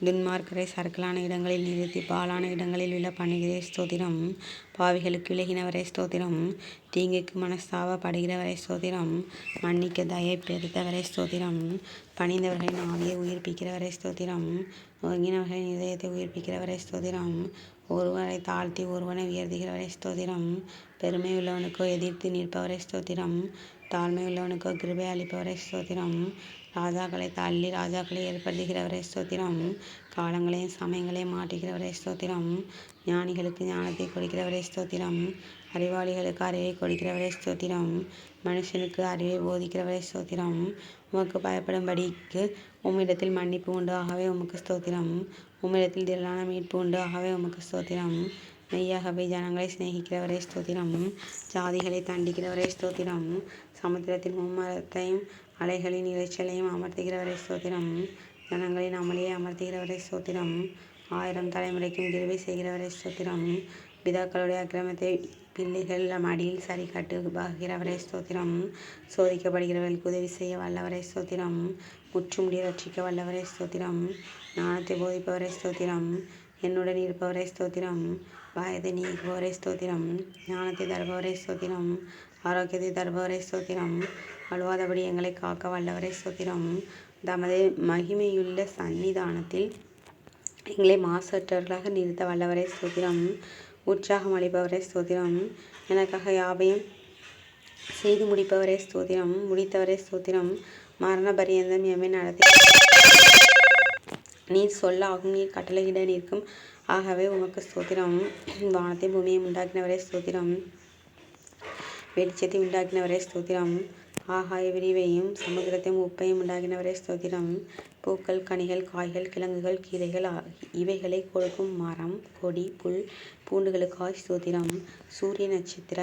துன்மார்க்கரை சறுக்கலான இடங்களில் நிறுத்தி பாலான இடங்களில் விழ பண்ணுகிறே ஸ்தோத்திரம். பாவிகளுக்கு விலகினவரே ஸ்தோத்திரம். தீங்குக்கு மனஸ்தாபப்படுகிறவரே ஸ்தோத்திரம். மன்னிக்க தயை பெருத்தவரே ஸ்தோத்திரம். பணிந்தவர்களின் ஆவியை உயிர்ப்பிக்கிறவரே ஸ்தோத்திரம். ஒருங்கினவர்களின் இதயத்தை உயிர்ப்பிக்கிறவரே ஸ்தோத்திரம். ஒருவரை தாழ்த்தி ஒருவனை உயர்த்துகிறவரே ஸ்தோத்திரம். பெருமை உள்ளவனுக்கோ எதிர்த்து நிற்பவரே ஸ்தோத்திரம். தாழ்மை உள்ளவனுக்கோ கிருபை அளிப்பவரே ஸ்தோத்திரம். ராஜாக்களை தள்ளி ராஜாக்களை ஏற்படுத்துகிறவரே ஸ்தோத்திரம். காலங்களையும் சமயங்களையும் மாற்றுகிறவரே ஸ்தோத்திரம். ஞானிகளுக்கு ஞானத்தை கொடுக்கிறவரே ஸ்தோத்திரம். அறிவாளிகளுக்கு அறிவை கொடுக்கிறவரே ஸ்தோத்திரம். மனுஷனுக்கு அறிவை போதிக்கிறவரே ஸ்தோத்திரம். உமக்கு பயப்படும்படிக்கு உம்மிடத்தில் மன்னிப்பு உண்டு, ஆகவே உமக்கு ஸ்தோத்திரம். உம்மிடத்தில் திரளான மீட்பு உண்டு, ஆகவே உமக்கு ஸ்தோத்திரம். மெய்யாகவே ஜனங்களை சிநேகிக்கிறவரே ஸ்தோத்திரம். ஜாதிகளை தண்டிக்கிறவரே ஸ்தோத்திரம். சமுத்திரத்தின் மும்மரத்தையும் அலைகளின் இறைச்சலையும் அமர்த்துகிறவரே ஸ்தோத்திரம். ஜனங்களின் அமளியை அமர்த்துகிறவரே ஸ்தோத்திரம். 1000 தலைமுறைக்கும் கிருபை செய்கிறவரே ஸ்தோத்திரம். பிதாக்களுடைய அக்கிரமத்தை பிள்ளைகள் மடியில் சரி கட்டுகிறவரே ஸ்தோத்திரம். சோதிக்கப்படுகிறவர்களுக்கு உதவி செய்ய வல்லவரே ஸ்தோத்திரம். முற்றுமுடி ரட்சிக்க வல்லவரே ஸ்தோத்திரம். ஞானத்தை போதிப்பவரே ஸ்தோத்திரம். என்னுடன் இருப்பவரே ஸ்தோத்திரம். பயத்தை நீக்குபவரே ஸ்தோத்திரம். ஞானத்தை தருபவரே ஸ்தோத்திரம். ஆரோக்கியத்தை தருபவரே ஸ்தோத்திரம். வலுவாதபடி எங்களை காக்க வல்லவரே ஸ்தோத்திரம். தமது மகிமையுள்ள சந்நிதானத்தில் எங்களை மாசற்றவர்களாக நிறுத்த வல்லவரே ஸ்தோத்திரம். உற்சாகம் அளிப்பவரே ஸ்தோத்திரம். எனக்காக யாவையும் செய்து முடிப்பவரே ஸ்தோத்திரம். முடித்தவரே ஸ்தோத்திரம். மரண பரியந்தம் எம்மை நடத்தி நீர் சொல்ல ஆகும், நீர் கட்டளையிட நிற்கும், ஆகவே உமக்கு ஸ்தோத்திரம். வானத்தை பூமியை உண்டாக்கினவரே ஸ்தோத்திரம். வெளிச்சத்தை உண்டாக்கினவரே ஸ்தோத்திரம். ஆகாய விரிவையும் சமுத்திரத்தையும் உப்பையும் உண்டாக்கினவரே ஸ்தோத்திரம். பூக்கள், கனிகள், காய்கள், கிழங்குகள், கீரைகள் இவைகளை கொடுக்கும் மரம், கொடி, புல், பூண்டுகளுக்காக ஸ்தோத்திரம். சூரிய நட்சத்திர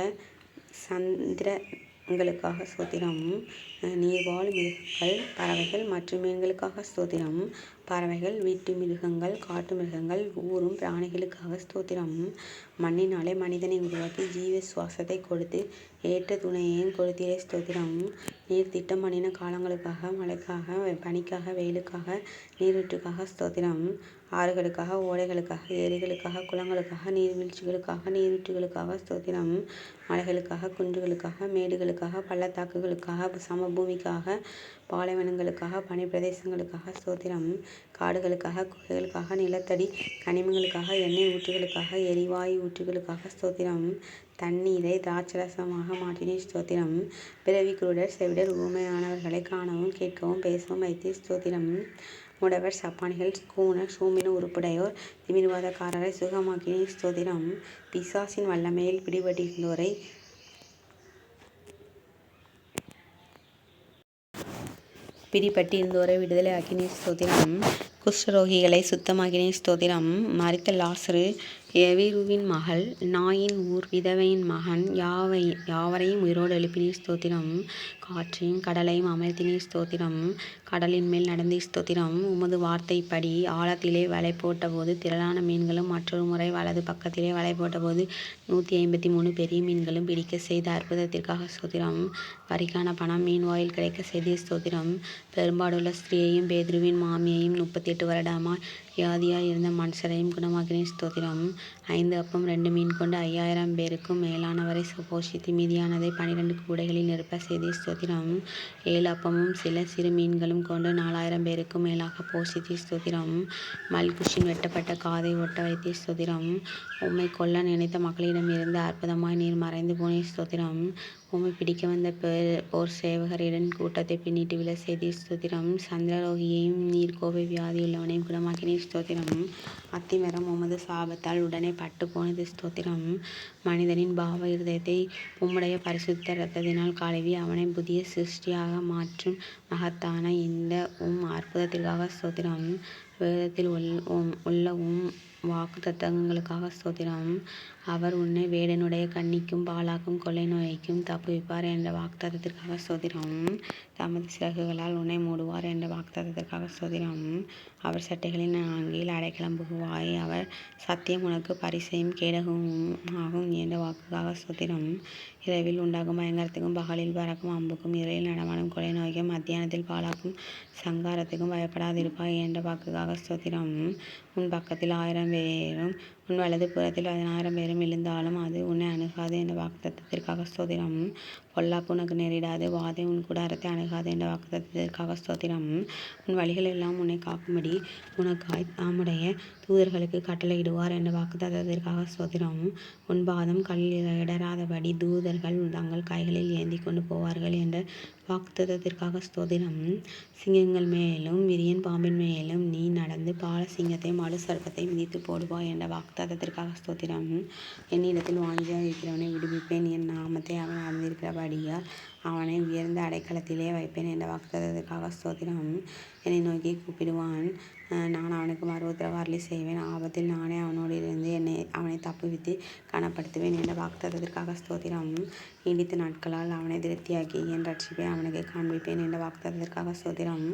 சந்திரங்களுக்காக ஸ்தோத்திரம். நீர்வாழ் மிருகங்கள், பறவைகள் மற்றும் மீன்களுக்காக ஸ்தோத்திரம். பறவைகள், வீட்டு மிருகங்கள், காட்டு மிருகங்கள், ஊரும் பிராணிகளுக்காக ஸ்தோத்திரம். மண்ணினாலே மனிதனை உருவாக்கி ஜீவ சுவாசத்தை கொடுத்து ஏற்ற துணையையும் கொடுத்தீரே ஸ்தோத்திரம். நீர் திட்டம் பண்ணின காலங்களுக்காக, மழைக்காக, பனிக்காக, வெயிலுக்காக, நீரூற்றுக்காக ஸ்தோத்திரம். ஆறுகளுக்காக, ஓடைகளுக்காக, ஏரிகளுக்காக, குளங்களுக்காக, நீர்வீழ்ச்சிகளுக்காக, நீரூற்றுகளுக்காக ஸ்தோத்திரம். மலைகளுக்காக, குன்றுகளுக்காக, மேடுகளுக்காக, பள்ளத்தாக்குகளுக்காக, சமபூமிக்காக, பாலைவனங்களுக்காக, பனிப்பிரதேசங்களுக்காக ஸ்தோத்திரம். காடுகளுக்காக, குகைகளுக்காக, நிலத்தடி கனிமங்களுக்காக, எண்ணெய் ஊற்றுகளுக்காக, எரிவாயு ஊற்றுகளுக்காக ஸ்தோத்திரம். தண்ணீரை திராட்சரசமாக மாற்றினீர் ஸ்தோத்திரம். பிறவி குருடர், செவிடர், ஊமையானவர்களை காணவும் கேட்கவும் பேசவும் வைத்தீர் ஸ்தோத்திரம். முடவர், சப்பானிகள், கூனர், சூம்பின உறுப்புடையோர், திமிர்வாதக்காரரை சுகமாக்கினீர் ஸ்தோத்திரம். பிசாசின் வல்லமையில் பிடிபட்டிருந்தோரை விடுதலை ஆக்கினீர் ஸ்தோத்திரம். குஷ்டரோகிகளை சுத்தமாக்கினீர் ஸ்தோத்திரம். மரித்த லாசரு எவிருவின் மகள் நாயின் ஊர் விதவையின் மகன் யாவரையும் உயிரோடு எழுப்பினீர் ஸ்தோத்திரம். காற்றையும் கடலையும் அமர்த்தினீர் ஸ்தோத்திரம். கடலின் மேல் நடந்தீர் ஸ்தோத்திரம். உமது வார்த்தைப்படி ஆழத்திலே வலை போட்டபோது திரளான மீன்களும் மற்றொரு முறை வலது பக்கத்திலே வலை போட்டபோது 153 பெரிய மீன்களும் பிடிக்க செய்த அற்புதத்திற்காக ஸ்தோத்திரம். வரிக்கான பணம் மீன் வாயில் கிடைக்க செய்தீர் ஸ்தோத்திரம். பெரும்பாடுள்ள ஸ்திரீயையும் பேதுருவின் மாமியையும் 38 வருடமாய் வியாதியாய் இருந்த மனுஷரையும் குணமாக்கினீர் ஸ்தோத்திரம். 5 அப்பம் 2 மீன் கொண்டு 5000 பேருக்கும் மேலானவரை போஷித்து மீதியானதை 12 கூடைகளில் நிரப்ப செய்தீர் ஸ்தோத்திரம். 7 அப்பமும் சில சிறு மீன்களும் கொண்டு 4000 பேருக்கும் மேலாக போஷித்தீர் ஸ்தோத்திரம். மல்குஷின் வெட்டப்பட்ட காதை ஒட்ட வைத்தீர் ஸ்தோத்திரம். உம்மை கொல்ல நினைத்த மக்களிடமிருந்து அற்புதமாய் நீர் மறைந்து போனீர் ஸ்தோத்திரம். உம்மை பிடிக்க வந்த போர் சேவகரின் கூட்டத்தை பின்னிட்டு விழ செய்தீர் ஸ்தோத்திரம். சந்திரரோகியையும் நீர்க்கோவை வியாதியுள்ளவனையும் குணமாக்கினீர் ஸ்தோத்திரம். அத்திமரம் உமது சாபத்தால் உடனே பட்டு போனது ஸ்தோத்திரம். மனிதனின் பாவ இருதயத்தை உம்முடைய பரிசுத்த இரத்தத்தினால் கழுவி அவனை புதிய சிருஷ்டியாக மாற்றும் மகத்தான இந்த அற்புதத்திற்காக ஸ்தோத்திரம். வேதத்தில் உள்ள வாக்குத்தத்தங்களுக்காக ஸ்தோத்திரம். அவர் உன்னை வேடனுடைய கண்ணிக்கும் பாழாக்கும் கொள்ளை நோய்க்கும் தப்புவிப்பார் என்ற வாக்குத்தத்தத்திற்காக ஸ்தோத்திரம். தமது சிறகுகளால் உன்னை மூடுவார் என்ற வாக்குத்தத்தத்திற்காக ஸ்தோத்திரம். அவர் சட்டைகளின் அங்கில் அடைக்கலம் புகுவாய். அவர் சத்தியம் உனக்கு பரிசையும் கேடகமும் ஆகும் என்ற வாக்குக்காக ஸ்தோத்திரம். இரவில் உண்டாகும் பயங்கரத்துக்கும் பகலில் பறக்கும் அம்புக்கும் இரவில் நடமாடும் கொலை நோய்க்கும் மத்தியானத்தில் பாழாக்கும் சங்காரத்துக்கும் பயப்படாதிருப்பாய் என்ற வாக்குக்காக ஸ்தோத்திரம். உன் பக்கத்தில் 1000 பேரும் உன் வலது புறத்தில் 10000 பேரும் விழுந்தாலும் அது உன்னை அணுகாது என்ற வாக்குத்தத்தத்திற்காக ஸ்தோத்திரம். பொல்லாப்பு உனக்கு நேரிடாது, வாதை உன் கூடாரத்தை அணுகாது என்ற வாக்குத்தத்தத்திற்காக ஸ்தோத்திரம். உன் வழிகள் எல்லாம் உன்னை காக்கும்படி உனக்காய் தம்முடைய தூதர்களுக்கு கட்டளையிடுவார் என்ற வாக்குத்தத்தத்திற்காக ஸ்தோத்திரம். உன் பாதம் கல்லில் இடராதபடி தூதர்கள் தங்கள் கைகளில் ஏந்தி கொண்டு போவார்கள் என்ற வாக்குத்தத்தத்திற்காக ஸ்தோத்திரம். சிங்கங்கள் மேலும் விரியன் பாம்பின் மேலும் நீ நடந்து பால சிங்கத்தை மடு சர்ப்பத்தை மிதித்து போடுவாய் என்ற வாக்குத்தத்தத்திற்காக ஸ்தோத்திரம். என்னிடத்தில் வாஞ்சியாக இருக்கிறவனை விடுவிப்பேன், என் நாமத்தை அவன் அறிந்திருக்கிறபடியால் அவனை உயர்ந்த அடைக்கலத்திலே வைப்பேன் என்ற வாக்குத்தத்தத்திற்காக ஸ்தோத்திரம். என்னை நோக்கி கூப்பிடுவான், நான் அவனுக்கு மறு உத்தரவாரலி செய்வேன். ஆபத்தில் நானே அவனோடு இருந்து அவனை தப்புவித்து கனப்படுத்துவேன் என்ற வாக்குத்தத்தத்திற்காக ஸ்தோத்திரம். நீடித்த நாட்களால் அவனை திருப்தியாக்கி என் ரட்சிப்பை அவனுக்கு காண்பிப்பேன் என்ற வாக்குத்தத்தத்திற்காக ஸ்தோத்திரம்.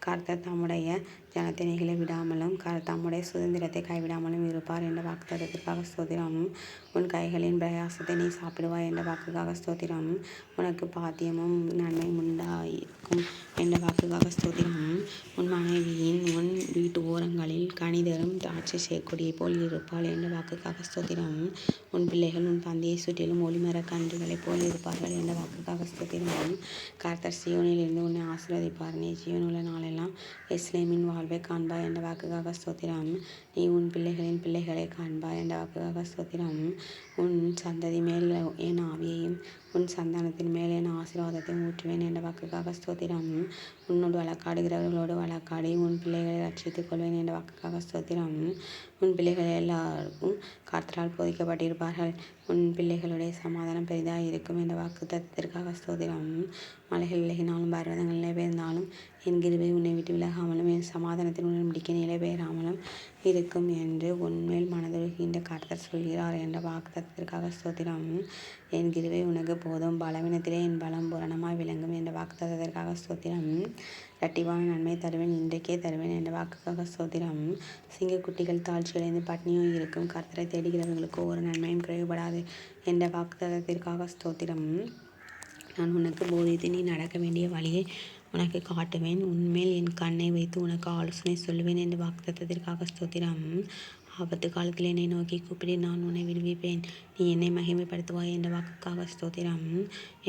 கர்த்தர் தம்முடைய ஜனத்தை நெகிழ விடாமலும் தம்முடைய சுதந்திரத்தை கைவிடாமலும் இருப்பார் என்ற வாக்குத்தத்தத்திற்காக ஸ்தோத்திரம். உன் கைகளின் பிரயாசத்தை நீ சாப்பிடுவாய் என்ற வாக்குக்காக ஸ்தோத்திரம். உனக்கு பாத்தியமும் நன்மையும் உண்டாயிருக்கும் என்ற வாக்குக்காக ஸ்தோத்திரம். உன் மனைவியின் உன் வீட்டு ஓரங்களில் கனிதரும் திராட்சை செக்கொடியைப் போல் இருப்பாள் என்ற வாக்குக்காக ஸ்தோத்திரம். உன் பிள்ளைகள் உன் பந்தியை சுற்றிலும் ஒளிமரக் கன்றுகளைப் போல் இருப்பார்கள் என்ற வாக்குக்காக ஸ்தோத்திரம். கர்த்தர் சீயோனில் இருந்து உன்னை ஆசீர்வதிப்பார். நீ ஜீவனுள்ள நாளெல்லாம் எருசலேமின் வாழ்வை காண்பாய் என்ற வாக்குக்காக ஸ்தோத்திரம். நீ உன் பிள்ளைகளின் பிள்ளைகளை காண்பாய் என்ற வாக்குக்காக ஸ்தோத்திரம். உன் சந்ததி மேல் என் ஆவியையும் உன் சந்தானத்தின் மேல் என் ஆசீர்வாதத்தை ஊற்றுவேன் என்ற வாக்குக்காக ஸ்தோத்திரம். உன்னோடு வழக்காடுகிறவர்களோடு வழக்காடி உன் பிள்ளைகளை ரட்சித்துக் கொள்வேன் என்ற வாக்குக்காக ஸ்தோத்திரம். உன் பிள்ளைகள் எல்லாரும் கர்த்தரால் போதிக்கப்பட்டிருப்பார்கள். உன் பிள்ளைகளுடைய சமாதானம் பெரிதாக இருக்கும் என்ற வாக்குத்தத்தத்திற்காக ஸ்தோத்திரம். மலைகள் விலகினாலும் பர்வதங்கள் நிலைபெயர்ந்தாலும் என் கிருபை உன்னை விட்டு விலகாமலும் என் சமாதானத்தின் உடன்படிக்கை நிலைபெயராமலும் இருக்கும் என்று உன்மேல் மனதுருகின்ற கர்த்தர் சொல்கிறார் என்ற வாக்குத்தத்தத்திற்காக ஸ்தோத்திரம். என் கிருபை உனக்கு போதும், பலவீனத்திலே என் பலம் பூரணமாய் விளங்கும் என்ற வாக்குத்தத்தத்திற்காக ஸ்தோத்திரம். இரட்டிப்பான நன்மை தருவேன், இன்றைக்கே தருவேன் என்ற வாக்குக்காக ஸ்தோத்திரம். சிங்கக்குட்டிகள் தாழ்ச்சியடைந்து பட்னியாய் இருக்கும், கர்த்தரை தேடுகிறவர்களுக்கு ஒரு நன்மையும் குறைவுபடாது என்ற வாக்குத்தத்தத்திற்காக ஸ்தோத்திரம். நான் உனக்கு போதித்து நீ நடக்க வேண்டிய வழியை உனக்கு காட்டுவேன். உன்மேல் என் கண்ணை வைத்து உனக்கு ஆலோசனை சொல்லுவேன் என்ற வாக்குத்தத்தத்திற்காக ஸ்தோத்திரம். ஆபத்து காலத்தில் என்னை நோக்கி கூப்பிடு, நான் உன்னை விடுவிப்பேன். நீ என்னை மகிமைப்படுத்துவாய் என்ற வாக்குக்காக ஸ்தோத்திரம்.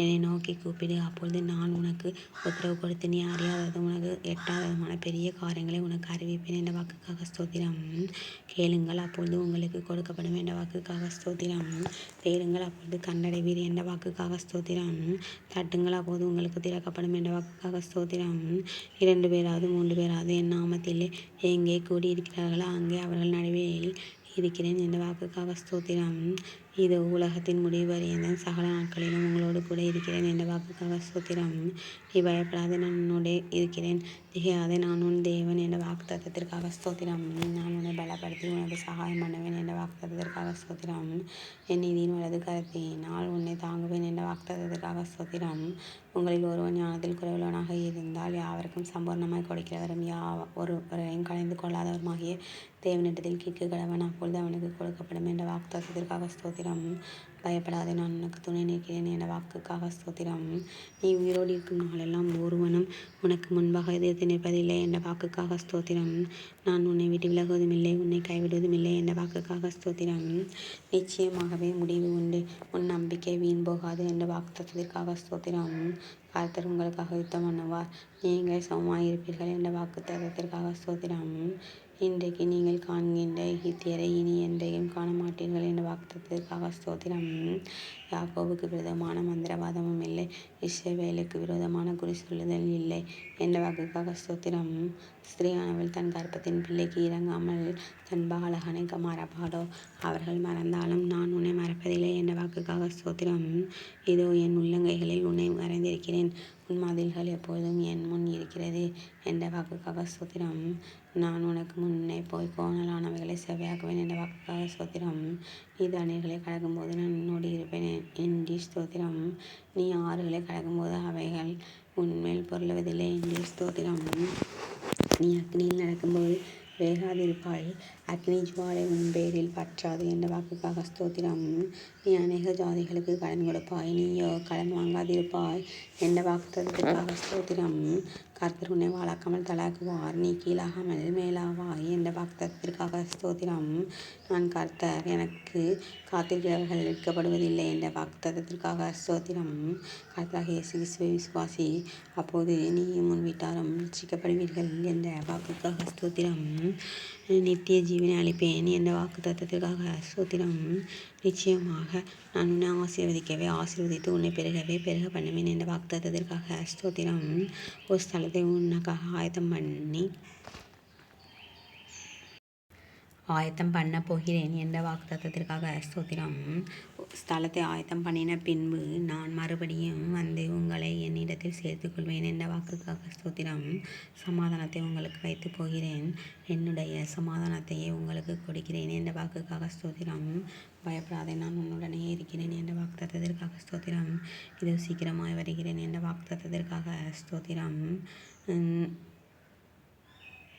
என்னை நோக்கி கூப்பிடு, அப்பொழுது நான் உனக்கு உத்தரவு கொடுத்து நீ அறியாததும் உனக்கு எட்டாததுமான பெரிய காரியங்களை உனக்கு அறிவிப்பேன் என்ற வாக்குக்காக ஸ்தோத்திரம். கேளுங்கள், அப்பொழுது உங்களுக்கு கொடுக்கப்படும் என்ற வாக்குக்காக ஸ்தோத்திரம். தேடுங்கள், அப்பொழுது கண்டடைவீர் என்ற வாக்குக்காக ஸ்தோத்திரம். தட்டுங்கள், அப்போது உங்களுக்கு திறக்கப்படும் என்ற வாக்குக்காக ஸ்தோத்திரம். 2 பேராவது 3 பேராவது என் நாமத்திலே எங்கே கூடியிருக்கிறார்களோ அங்கே அவர்கள் நடுவே இருக்கிறேன் என்ற வாக்குக்காக ஸ்தோத்திரம். இதோ உலகத்தின் முடிவு பரியந்தம் சகல நாட்களிலும் உங்களோடு கூட இருக்கிறேன் என்ற வாக்குக்காக ஸ்தோத்திரம். நீ பயப்படாதே, நான் உன்னோடு இருக்கிறேன். திகையாதே, நான் உன் தேவன் என்ற வாக்குத்தத்தத்திற்காக ஸ்தோத்திரம். நான் உன்னை பலப்படுத்தி உனக்கு சகாயம் பண்ணுவேன் என்ற வாக்குத்தத்தத்திற்காக ஸ்தோத்திரம். என் நீதியின் வலது கரத்தினால் உன்னை தாங்குவேன் என்ற வாக்குத்தத்தத்திற்காக ஸ்தோத்திரம். உங்களில் ஒருவன் ஞானத்தில் குறைவுள்ளவனாக இருந்தால் யாவருக்கும் சம்பூர்ணமாய் கொடுக்கிறவரும் ஒருவரையும் கலைந்து கொள்ளாதவருமாகிய தேவனிடத்தில் கேட்க கடவன், அப்பொழுது அவனுக்கு கொடுக்கப்படும் என்ற வாக்குத்தத்தத்திற்காக ஸ்தோத்திரம். பயப்படாதே, நான் உனக்கு துணை நிற்கிறேன் என்ற வாக்குக்காக ஸ்தோத்திரம். நீ உயிரோடு இருக்கும் நாளெல்லாம் ஒருவனும் உனக்கு முன்பாக எதிர்த்து நிற்பதில்லை என்ற வாக்குக்காக ஸ்தோத்திரம். நான் உன்னை விட்டு விலகுவதுமில்லை, உன்னை கைவிடுவதுமில்லை என்ற வாக்குக்காக ஸ்தோத்திரம். நிச்சயமாகவே முடிவு உண்டு, உன் நம்பிக்கை வீண் போகாது என்ற வாக்குத்தத்தத்திற்காக ஸ்தோத்திரம். கர்த்தர் உங்களுக்காக யுத்தம் பண்ணுவார், நீங்கள் சமமாயிருப்பீர்கள் என்ற வாக்குத்தத்தத்திற்காக ஸ்தோத்திரம். இன்றைக்கு நீங்கள் காண்கின்ற எகிப்தியரை இனி என்றைக்கும் காண மாட்டீர்கள் என்ற வாக்குத்தத்தத்திற்காக ஸ்தோத்திரம். யாக்கோபுக்கு விரோதமான மந்திரவாதமும் இல்லை, இஸ்ரவேலுக்கு விரோதமான குறி சொல்லுதல் இல்லை என்ற வாக்குக்காக ஸ்தோத்திரம். ஸ்திரீயானவள் தன் கர்ப்பத்தின் பிள்ளைக்கு இறங்காமல் தன் பாலகனை மறப்பாடோ? அவர்கள் மறந்தாலும் நான் உன்னை மறப்பதில்லை என்ற வாக்குக்காக ஸ்தோத்திரம். இதோ என் உள்ளங்கைகளில் உன்னை வரைந்திருக்கிறேன், உன் மதில்கள் எப்பொழுதும் என் முன் இருக்கிறது என்ற வாக்குக்காக ஸ்தோத்திரம். நான் உனக்கு முன்னே போய் கோணலானவைகளை செவ்வையாக்குவேன் என்ற வாக்குக்காக ஸ்தோத்திரம். நீ தண்ணீர்களை கடக்கும்போது நான் உன்னோடு இருப்பேன் என்று ஸ்தோத்திரம். நீ ஆறுகளை கடக்கும்போது அவைகள் உன்மேல் பொருளுவதில்லை என்று ஸ்தோத்திரம். நீ அக்னியில் நடக்கும்போது வேகாதிருப்பாய், அக்னி ஜுவாலை உன் பேரில் பற்றாது என்ற வாக்குக்காக ஸ்தோத்திரம். நீ அநேக ஜாதிகளுக்கு கடன் கொடுப்பாய், நீயோ கடன் வாங்காதிருப்பாய் என்ற வாக்குத்தத்தத்திற்காக ஸ்தோத்திரம். கர்த்தர் உன்னை வாழாக்காமல் தளாக்குவார், நீ கீழாகாமல் மேலாவாய் என்ற வாக்குத்தத்தத்திற்காக ஸ்தோத்திரம். நான் கர்த்தர், எனக்கு காத்திருக்கிறவர்கள் வெட்கப்படுவதில்லை என்ற வாக்குத்தத்தத்திற்காக ஸ்தோத்திரம். கர்த்தராகிய இயேசு கிறிஸ்துவை விசுவாசி, அப்போது நீயும் உன் வீட்டாரும் ரட்சிக்கப்படுவீர்கள் என்ற வாக்குக்காக ஸ்தோத்திரம். நித்திய ஜீவனை அளிப்பேன் என்ற வாக்குத்தத்தத்திற்காக ஸ்தோத்திரம். நிச்சயமாக நான் உன்னை ஆசீர்வதிக்கவே ஆசீர்வதித்து உன்னை பெருகவே பெருக பண்ணுவேன் என்ற வாக்குத்தத்தத்திற்காக ஸ்தோத்திரம். ஒரு ஸ்தலத்தை உனக்காக ஆயத்தம் பண்ண போகிறேன் என்ற வாக்குத்தத்தத்திற்காக ஸ்தோத்திரம். ஸ்தலத்தை ஆயத்தம் பண்ணின பின்பு நான் மறுபடியும் வந்து உங்களை என்னிடத்தில் சேர்த்துக்கொள்வேன் என்ற வாக்குக்காக ஸ்தோத்திரம். சமாதானத்தை உங்களுக்கு வைத்து போகிறேன், என்னுடைய சமாதானத்தையே உங்களுக்கு கொடுக்கிறேன் என்ற வாக்குக்காக ஸ்தோத்திரம். பயப்படாதே, நான் உன்னுடனே இருக்கிறேன் என்ற வாக்குத்தத்தத்திற்காக ஸ்தோத்திரம். இதோ சீக்கிரமாய் வருகிறேன் என்ற வாக்குத்தத்தத்திற்காக ஸ்தோத்திரம்.